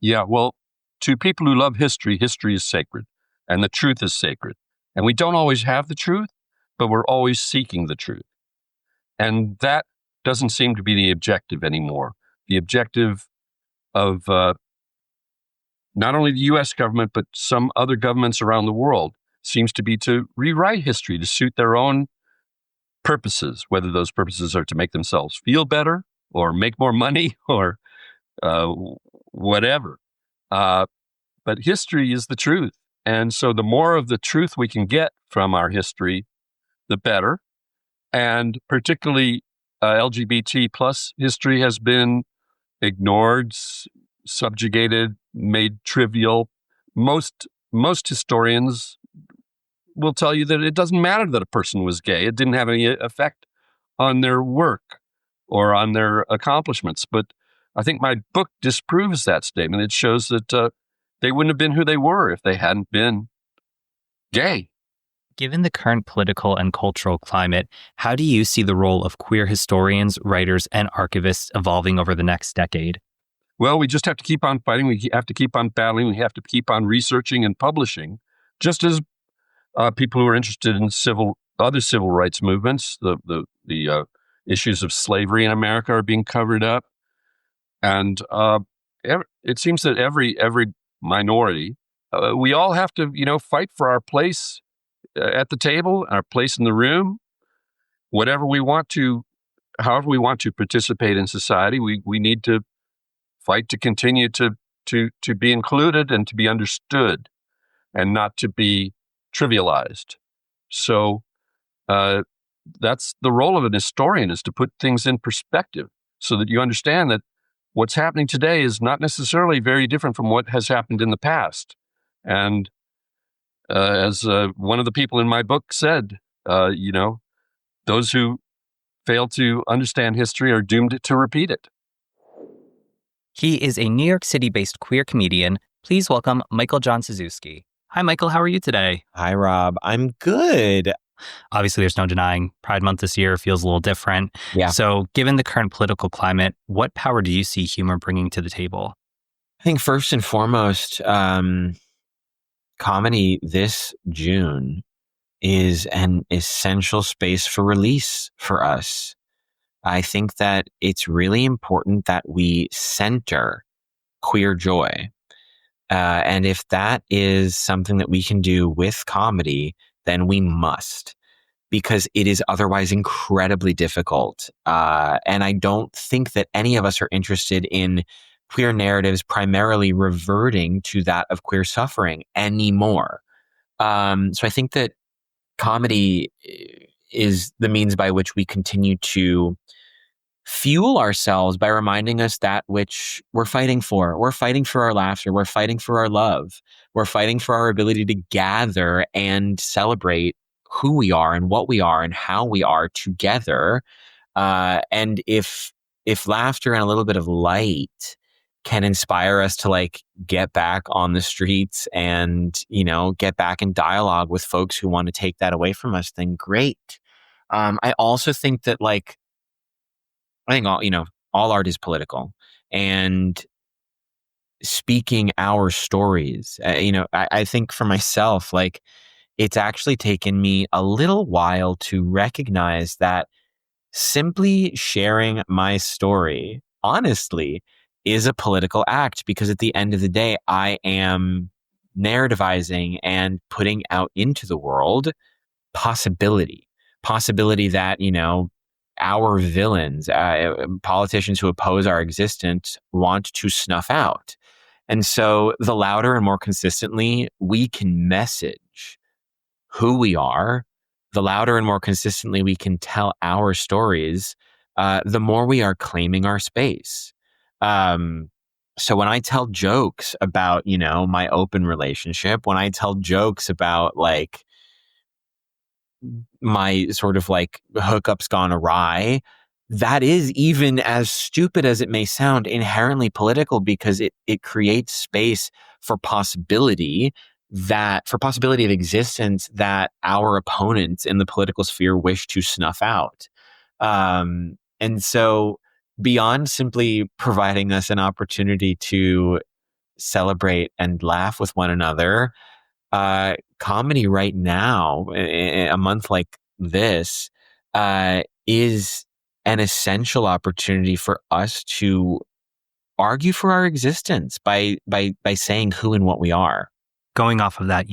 Yeah, well, to people who love history, history is sacred, and the truth is sacred. And we don't always have the truth, but we're always seeking the truth. And that doesn't seem to be the objective anymore. The objective of not only the U.S. government, but some other governments around the world seems to be to rewrite history to suit their own purposes, whether those purposes are to make themselves feel better or make more money or whatever. But history is the truth. And so the more of the truth we can get from our history, the better. And particularly LGBT plus history has been ignored, subjugated, made trivial. Most historians will tell you that it doesn't matter that a person was gay. It didn't have any effect on their work or on their accomplishments. But I think my book disproves that statement. It shows that they wouldn't have been who they were if they hadn't been gay. Given the current political and cultural climate, how do you see the role of queer historians, writers, and archivists evolving over the next decade? Well, we just have to keep on fighting. We have to keep on battling. We have to keep on researching and publishing, just as people who are interested in other civil rights movements, the issues of slavery in America are being covered up. And it seems that every minority, we all have to, fight for our place at the table, our place in the room, however we want to participate in society. We need to fight to continue to be included and to be understood and not to be trivialized. So that's the role of an historian, is to put things in perspective so that you understand that what's happening today is not necessarily very different from what has happened in the past. And as one of the people in my book said, those who fail to understand history are doomed to repeat it. He is a New York City-based queer comedian. Please welcome Michael John Suzuki. Hi, Michael. How are you today? Hi, Rob. I'm good. Obviously, there's no denying Pride Month this year feels a little different. Yeah. So given the current political climate, what power do you see humor bringing to the table? I think first and foremost, comedy this June is an essential space for release for us. I think that it's really important that we center queer joy. And if that is something that we can do with comedy, then we must, because it is otherwise incredibly difficult. And I don't think that any of us are interested in queer narratives primarily reverting to that of queer suffering anymore. So I think that comedy is the means by which we continue to fuel ourselves by reminding us that which we're fighting for. We're fighting for our laughter. We're fighting for our love. We're fighting for our ability to gather and celebrate who we are and what we are and how we are together. And if laughter and a little bit of light can inspire us to like get back on the streets and, get back in dialogue with folks who want to take that away from us, then great. I also think that like, I think all art is political, and speaking our stories, I think for myself, like it's actually taken me a little while to recognize that simply sharing my story, honestly, is a political act, because at the end of the day, I am narrativizing and putting out into the world possibility that, our villains, politicians who oppose our existence, want to snuff out. And so the louder and more consistently we can message who we are, the louder and more consistently we can tell our stories, the more we are claiming our space. So when I tell jokes about, my open relationship, when I tell jokes about like my sort of like hookups gone awry, that is, even as stupid as it may sound, inherently political, because it creates space for possibility of existence that our opponents in the political sphere wish to snuff out. And so beyond simply providing us an opportunity to celebrate and laugh with one another, comedy right now, a month like this, is an essential opportunity for us to argue for our existence by saying who and what we are. Going off of that,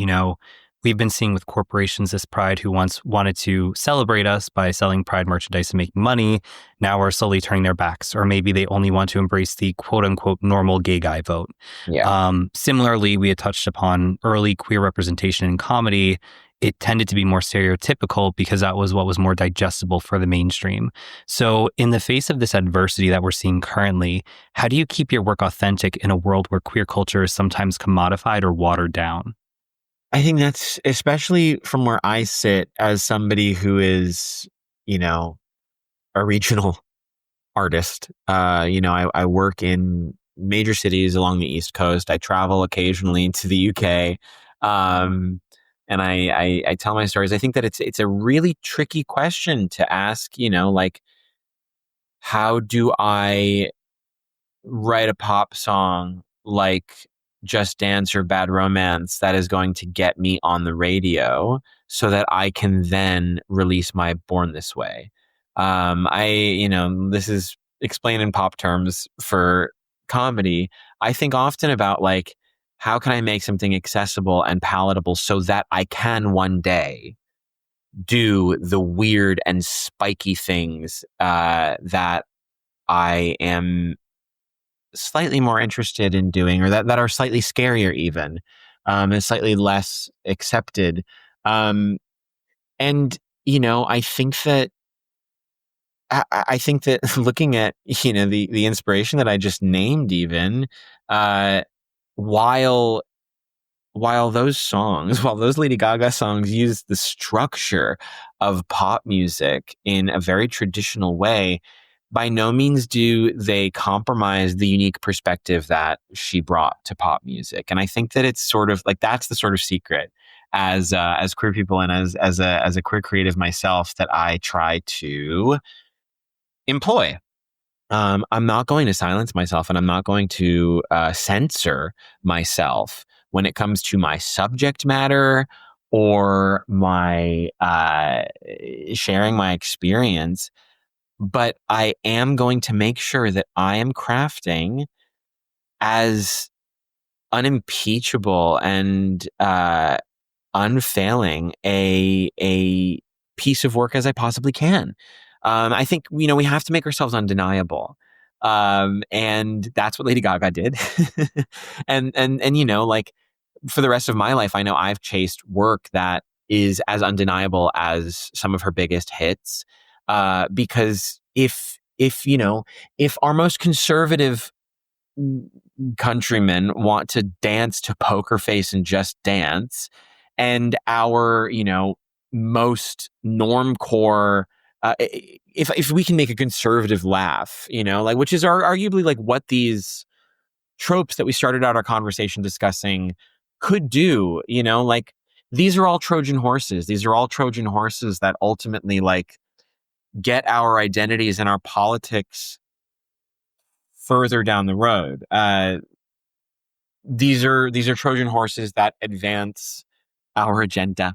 we've been seeing with corporations this Pride who once wanted to celebrate us by selling Pride merchandise and making money, now are slowly turning their backs, or maybe they only want to embrace the quote unquote normal gay guy vote. Yeah. Similarly, we had touched upon early queer representation in comedy. It tended to be more stereotypical because that was what was more digestible for the mainstream. So in the face of this adversity that we're seeing currently, how do you keep your work authentic in a world where queer culture is sometimes commodified or watered down? I think that's, especially from where I sit as somebody who is, a regional artist. I work in major cities along the East Coast. I travel occasionally to the UK. And I tell my stories. I think that it's a really tricky question to ask, like, how do I write a pop song like Just Dance or Bad Romance that is going to get me on the radio so that I can then release my Born This Way? This is explained in pop terms for comedy. I think often about like, how can I make something accessible and palatable so that I can one day do the weird and spiky things that I am slightly more interested in doing, or that are slightly scarier even, and slightly less accepted. And, I think that looking at, the inspiration that I just named even, while those Lady Gaga songs use the structure of pop music in a very traditional way, by no means do they compromise the unique perspective that she brought to pop music. And I think that it's sort of like, that's the sort of secret as queer people and as a queer creative myself that I try to employ. I'm not going to silence myself, and I'm not going to censor myself when it comes to my subject matter or my sharing my experience. But I am going to make sure that I am crafting as unimpeachable and unfailing a piece of work as I possibly can. I think, we have to make ourselves undeniable. And that's what Lady Gaga did. and, like, for the rest of my life, I know I've chased work that is as undeniable as some of her biggest hits. Because if our most conservative countrymen want to dance to Poker Face and Just Dance, and our, most normcore, if we can make a conservative laugh, like, which is arguably like what these tropes that we started out our conversation discussing could do, like these are all Trojan horses. These are all Trojan horses that ultimately like get our identities and our politics further down the road. These are Trojan horses that advance our agenda.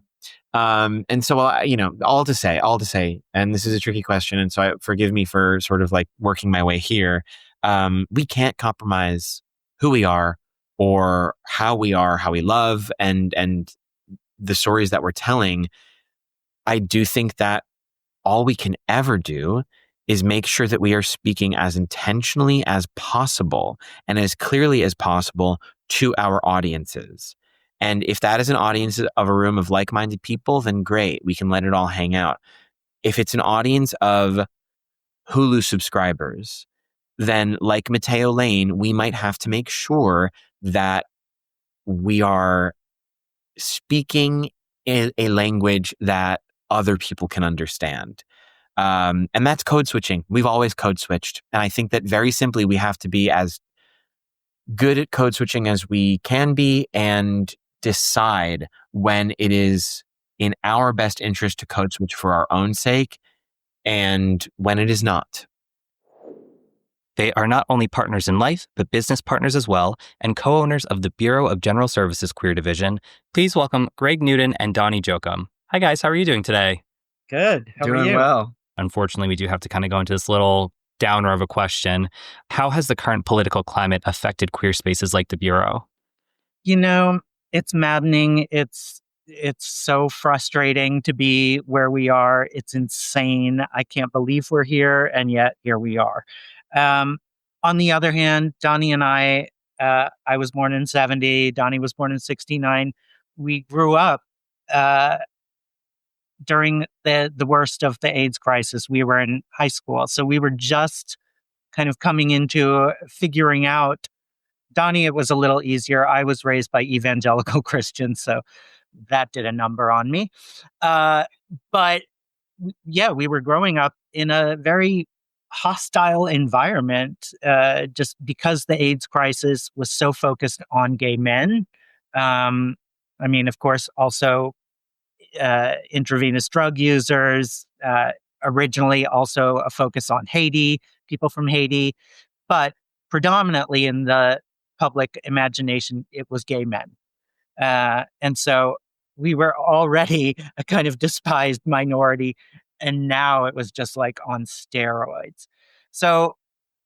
And so, all to say, and this is a tricky question. And so forgive me for sort of like working my way here. We can't compromise who we are or how we love and the stories that we're telling. I do think that all we can ever do is make sure that we are speaking as intentionally as possible and as clearly as possible to our audiences. And if that is an audience of a room of like-minded people, then great, we can let it all hang out. If it's an audience of Hulu subscribers, then like Mateo Lane, we might have to make sure that we are speaking in a language that other people can understand. And that's code switching. We've always code switched. And I think that very simply, we have to be as good at code switching as we can be and decide when it is in our best interest to code switch for our own sake and when it is not. They are not only partners in life, but business partners as well, and co-owners of the Bureau of General Services Queer Division. Please welcome Greg Newton and Donnie Jokum. Hi guys, how are you doing today? Good. How are Doing you? well. Unfortunately, we do have to kind of go into this little downer of a question. How has the current political climate affected queer spaces like the Bureau? It's maddening. It's so frustrating to be where we are. It's insane. I can't believe we're here, and yet here we are. On the other hand, Donnie and I was born in 70. Donnie was born in 69. We grew up during the worst of the AIDS crisis. We were in high school, so we were just kind of coming into figuring out. Donnie, it was a little easier. I was raised by evangelical Christians, so that did a number on me. But yeah, we were growing up in a very hostile environment just because the AIDS crisis was so focused on gay men. Of course, also intravenous drug users, originally also a focus on Haiti, people from Haiti, but predominantly in the public imagination, it was gay men. And so we were already a kind of despised minority, and now it was just like on steroids. So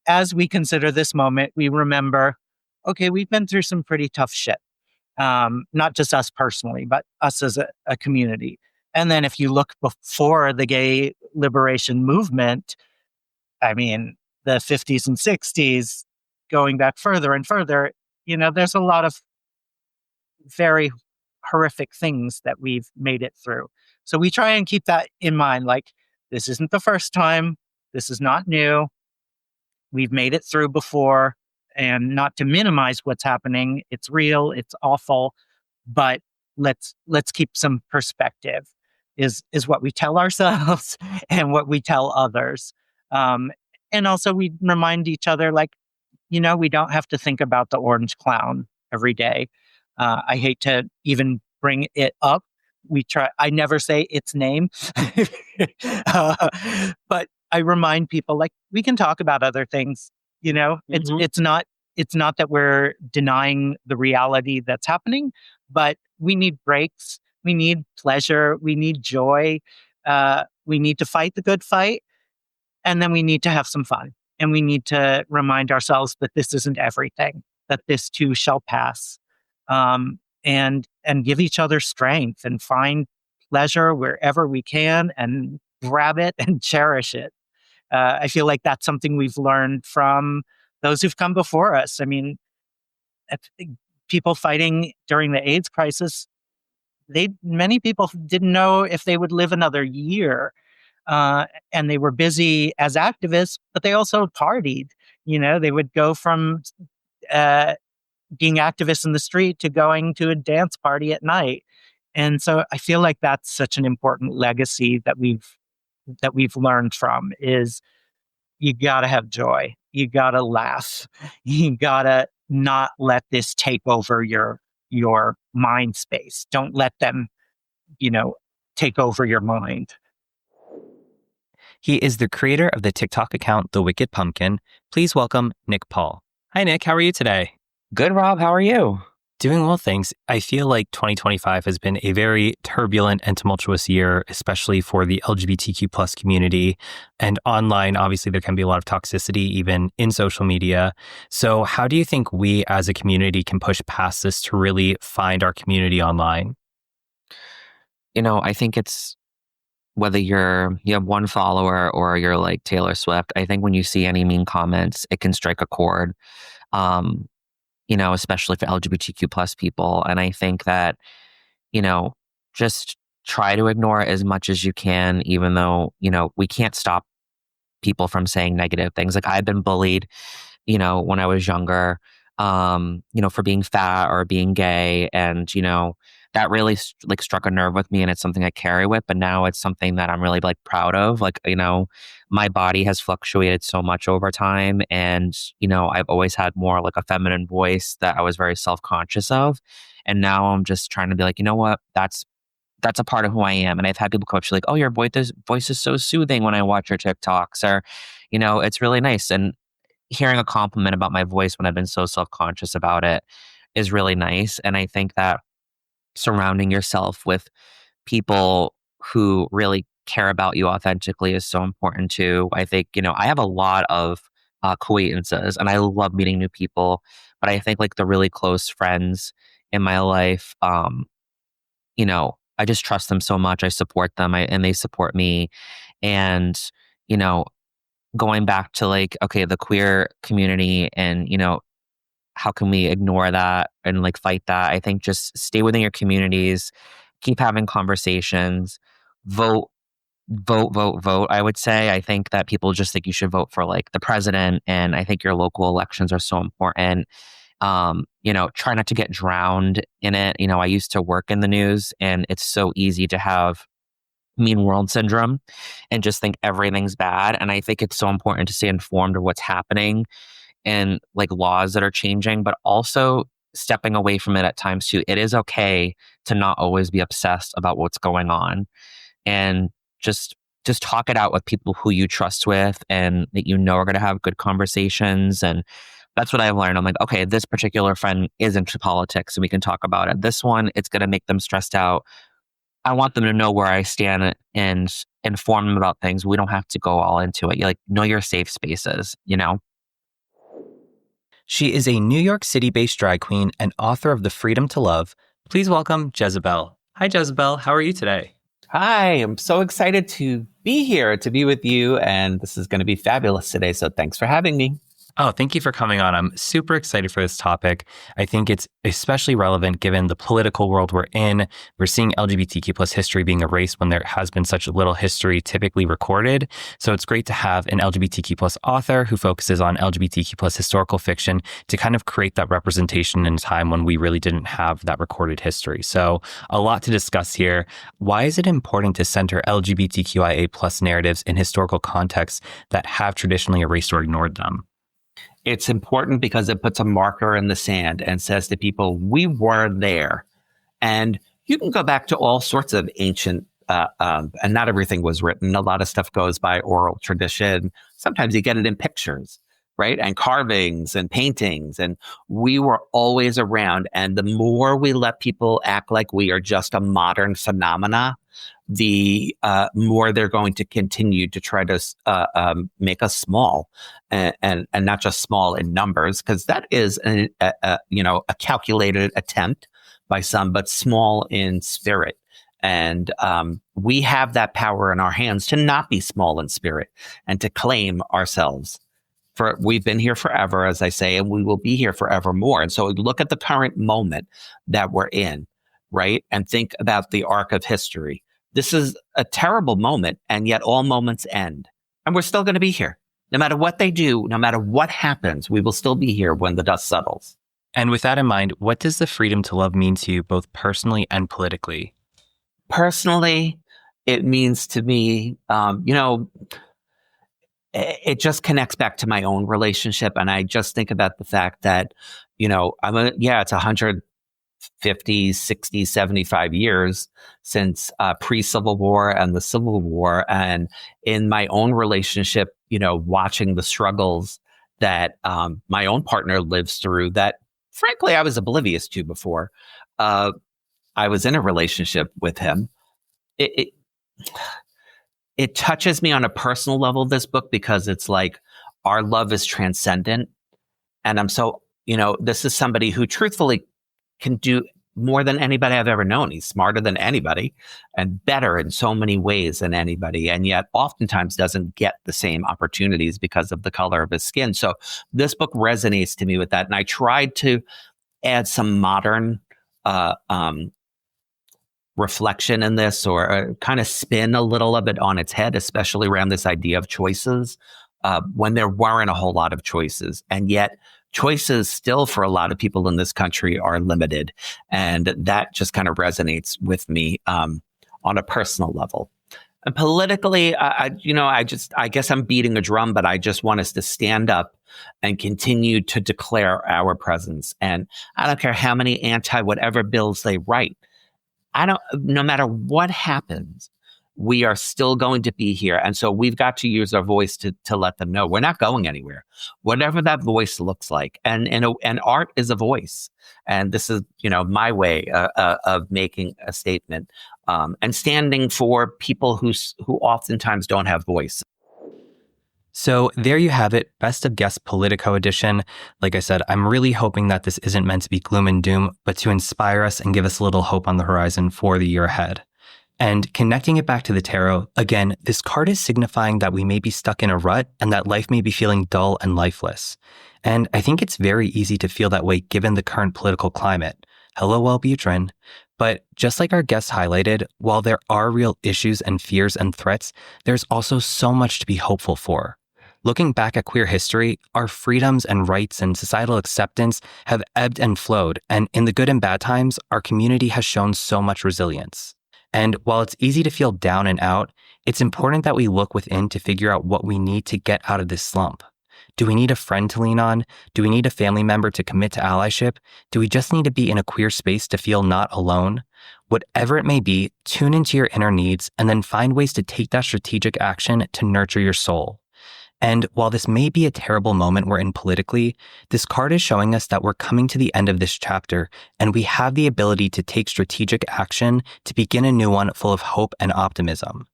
as we consider this moment, we remember, okay, we've been through some pretty tough shit. Not just us personally, but us as a community. And then if you look before the gay liberation movement, the 50s and 60s, going back further and further, there's a lot of very horrific things that we've made it through. So we try and keep that in mind. Like, this isn't the first time. This is not new. We've made it through before, and not to minimize what's happening. It's real. It's awful, but let's keep some perspective is what we tell ourselves and what we tell others. And also we remind each other, like, we don't have to think about the orange clown every day. I hate to even bring it up. I never say its name, but I remind people, like, we can talk about other things. It's not that we're denying the reality that's happening, but we need breaks. We need pleasure. We need joy. We need to fight the good fight. And then we need to have some fun. And we need to remind ourselves that this isn't everything, that this too shall pass. And give each other strength and find pleasure wherever we can and grab it and cherish it. I feel like that's something we've learned from those who've come before us. People fighting during the AIDS crisis, many people didn't know if they would live another year. And they were busy as activists, but they also partied. They would go from being activists in the street to going to a dance party at night. And so I feel like that's such an important legacy that we've learned from is you got to have joy. You got to laugh. You got to not let this take over your mind space. Don't let them, take over your mind. He is the creator of the TikTok account The Wicked Pumpkin. Please welcome Nick Paul. Hi, Nick. How are you today? Good, Rob. How are you? Doing well, thanks. I feel like 2025 has been a very turbulent and tumultuous year, especially for the LGBTQ plus community. And online, obviously, there can be a lot of toxicity, even in social media. So how do you think we as a community can push past this to really find our community online? I think it's whether you have one follower or you're like Taylor Swift. I think when you see any mean comments, it can strike a chord. Especially for LGBTQ plus people. And I think that, just try to ignore it as much as you can, even though, we can't stop people from saying negative things. Like I've been bullied, when I was younger, for being fat or being gay. And, that really struck a nerve with me, and it's something I carry with, but now it's something that I'm really proud of. My body has fluctuated so much over time, and, I've always had more a feminine voice that I was very self-conscious of. And now I'm just trying to be you know what, that's a part of who I am. And I've had people come up to oh, your voice is so soothing when I watch your TikToks, or, it's really nice. And hearing a compliment about my voice when I've been so self-conscious about it is really nice. And I think that surrounding yourself with people who really care about you authentically is so important too. I think, I have a lot of acquaintances, and I love meeting new people, but I think the really close friends in my life, I just trust them so much. I support them, and they support me. And, going back to okay, the queer community, and, how can we ignore that and fight that? I think just stay within your communities, keep having conversations, vote. I would say, I think that people just think you should vote for the president, and I think your local elections are so important. Try not to get drowned in it. I used to work in the news, and it's so easy to have mean world syndrome and just think everything's bad. And I think it's so important to stay informed of what's happening and laws that are changing, but also stepping away from it at times too. It is okay to not always be obsessed about what's going on, and just talk it out with people who you trust with and that are going to have good conversations. And that's what I've learned. I'm okay, this particular friend is into politics and we can talk about it. This one, it's going to make them stressed out. I want them to know where I stand and inform them about things. We don't have to go all into it. You know your safe spaces, She is a New York City-based drag queen and author of The Freedom to Love. Please welcome Jezebel. Hi, Jezebel. How are you today? Hi, I'm so excited to be here, to be with you, and this is going to be fabulous today, so thanks for having me. Oh, thank you for coming on. I'm super excited for this topic. I think it's especially relevant given the political world we're in. We're seeing LGBTQ plus history being erased when there has been such little history typically recorded. So it's great to have an LGBTQ plus author who focuses on LGBTQ plus historical fiction to kind of create that representation in a time when we really didn't have that recorded history. So a lot to discuss here. Why is it important to center LGBTQIA plus narratives in historical contexts that have traditionally erased or ignored them? It's important because it puts a marker in the sand and says to people, we were there. And you can go back to all sorts of ancient, and not everything was written. A lot of stuff goes by oral tradition. Sometimes you get it in pictures, right? And carvings and paintings. And we were always around. And the more we let people act like we are just a modern phenomena, the more they're going to continue to try to make us small, and not just small in numbers, because that is a calculated attempt by some, but small in spirit. And we have that power in our hands to not be small in spirit and to claim ourselves. We've been here forever, as I say, and we will be here forevermore. And so look at the current moment that we're in, right? And think about the arc of history. This is a terrible moment, and yet all moments end. And we're still going to be here. No matter what they do, no matter what happens, we will still be here when the dust settles. And with that in mind, what does the freedom to love mean to you, both personally and politically? Personally, it means to me, it just connects back to my own relationship. And I just think about the fact that, it's 150, 60, 75 years since pre-Civil War and the Civil War. And in my own relationship, watching the struggles that my own partner lives through that, frankly, I was oblivious to before I was in a relationship with him. It touches me on a personal level, this book, because it's like our love is transcendent. And I'm so, this is somebody who truthfully can do more than anybody I've ever known. He's smarter than anybody and better in so many ways than anybody. And yet oftentimes doesn't get the same opportunities because of the color of his skin. So this book resonates to me with that. And I tried to add some modern reflection in this, or kind of spin a little of it on its head, especially around this idea of choices, when there weren't a whole lot of choices. And yet choices still for a lot of people in this country are limited. And that just kind of resonates with me on a personal level. And politically, I guess I'm beating a drum, but I just want us to stand up and continue to declare our presence. And I don't care how many anti-whatever bills they write. No matter what happens, we are still going to be here. And so we've got to use our voice to let them know we're not going anywhere, whatever that voice looks like. And art is a voice. And this is, my way of making a statement and standing for people who oftentimes don't have voice. So there you have it, Best of Guest Politico edition. Like I said, I'm really hoping that this isn't meant to be gloom and doom, but to inspire us and give us a little hope on the horizon for the year ahead. And connecting it back to the tarot, again, this card is signifying that we may be stuck in a rut and that life may be feeling dull and lifeless. And I think it's very easy to feel that way given the current political climate. Hello, Wellbutrin. But just like our guests highlighted, while there are real issues and fears and threats, there's also so much to be hopeful for. Looking back at queer history, our freedoms and rights and societal acceptance have ebbed and flowed, and in the good and bad times, our community has shown so much resilience. And while it's easy to feel down and out, it's important that we look within to figure out what we need to get out of this slump. Do we need a friend to lean on? Do we need a family member to commit to allyship? Do we just need to be in a queer space to feel not alone? Whatever it may be, tune into your inner needs and then find ways to take that strategic action to nurture your soul. And while this may be a terrible moment we're in politically, this card is showing us that we're coming to the end of this chapter, and we have the ability to take strategic action to begin a new one full of hope and optimism.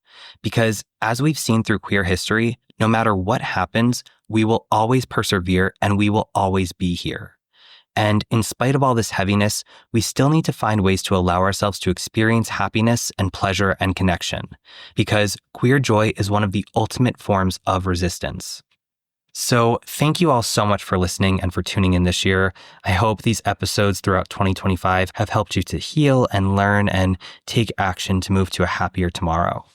Because as we've seen through queer history, no matter what happens, we will always persevere and we will always be here. And in spite of all this heaviness, we still need to find ways to allow ourselves to experience happiness and pleasure and connection, because queer joy is one of the ultimate forms of resistance. So thank you all so much for listening and for tuning in this year. I hope these episodes throughout 2025 have helped you to heal and learn and take action to move to a happier tomorrow.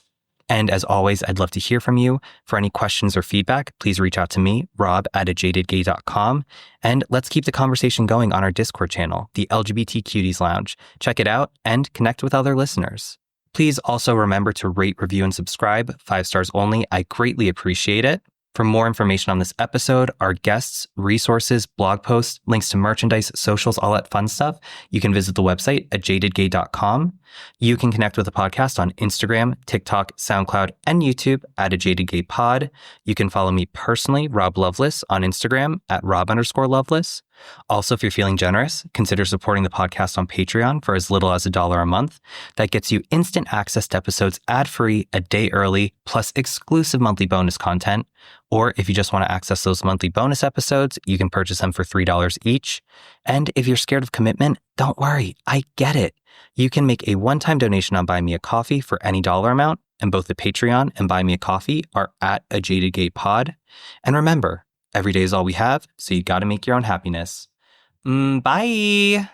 And as always, I'd love to hear from you. For any questions or feedback, please reach out to me, rob@ajadedgay.com. And let's keep the conversation going on our Discord channel, the LGBT Cuties Lounge. Check it out and connect with other listeners. Please also remember to rate, review, and subscribe. 5 stars only. I greatly appreciate it. For more information on this episode, our guests, resources, blog posts, links to merchandise, socials, all that fun stuff, you can visit the website at jadedgay.com. You can connect with the podcast on Instagram, TikTok, SoundCloud, and YouTube at @ajadedgaypod. You can follow me personally, Rob Loveless, on Instagram at Rob_Loveless. Also, if you're feeling generous, consider supporting the podcast on Patreon for as little as $1 a month. That gets you instant access to episodes ad-free, a day early, plus exclusive monthly bonus content. Or if you just want to access those monthly bonus episodes, you can purchase them for $3 each. And if you're scared of commitment, don't worry, I get it. You can make a one-time donation on Buy Me a Coffee for any dollar amount, and both the Patreon and Buy Me a Coffee are at @ajadedgaypod. And remember, every day is all we have, so you got to make your own happiness. Bye!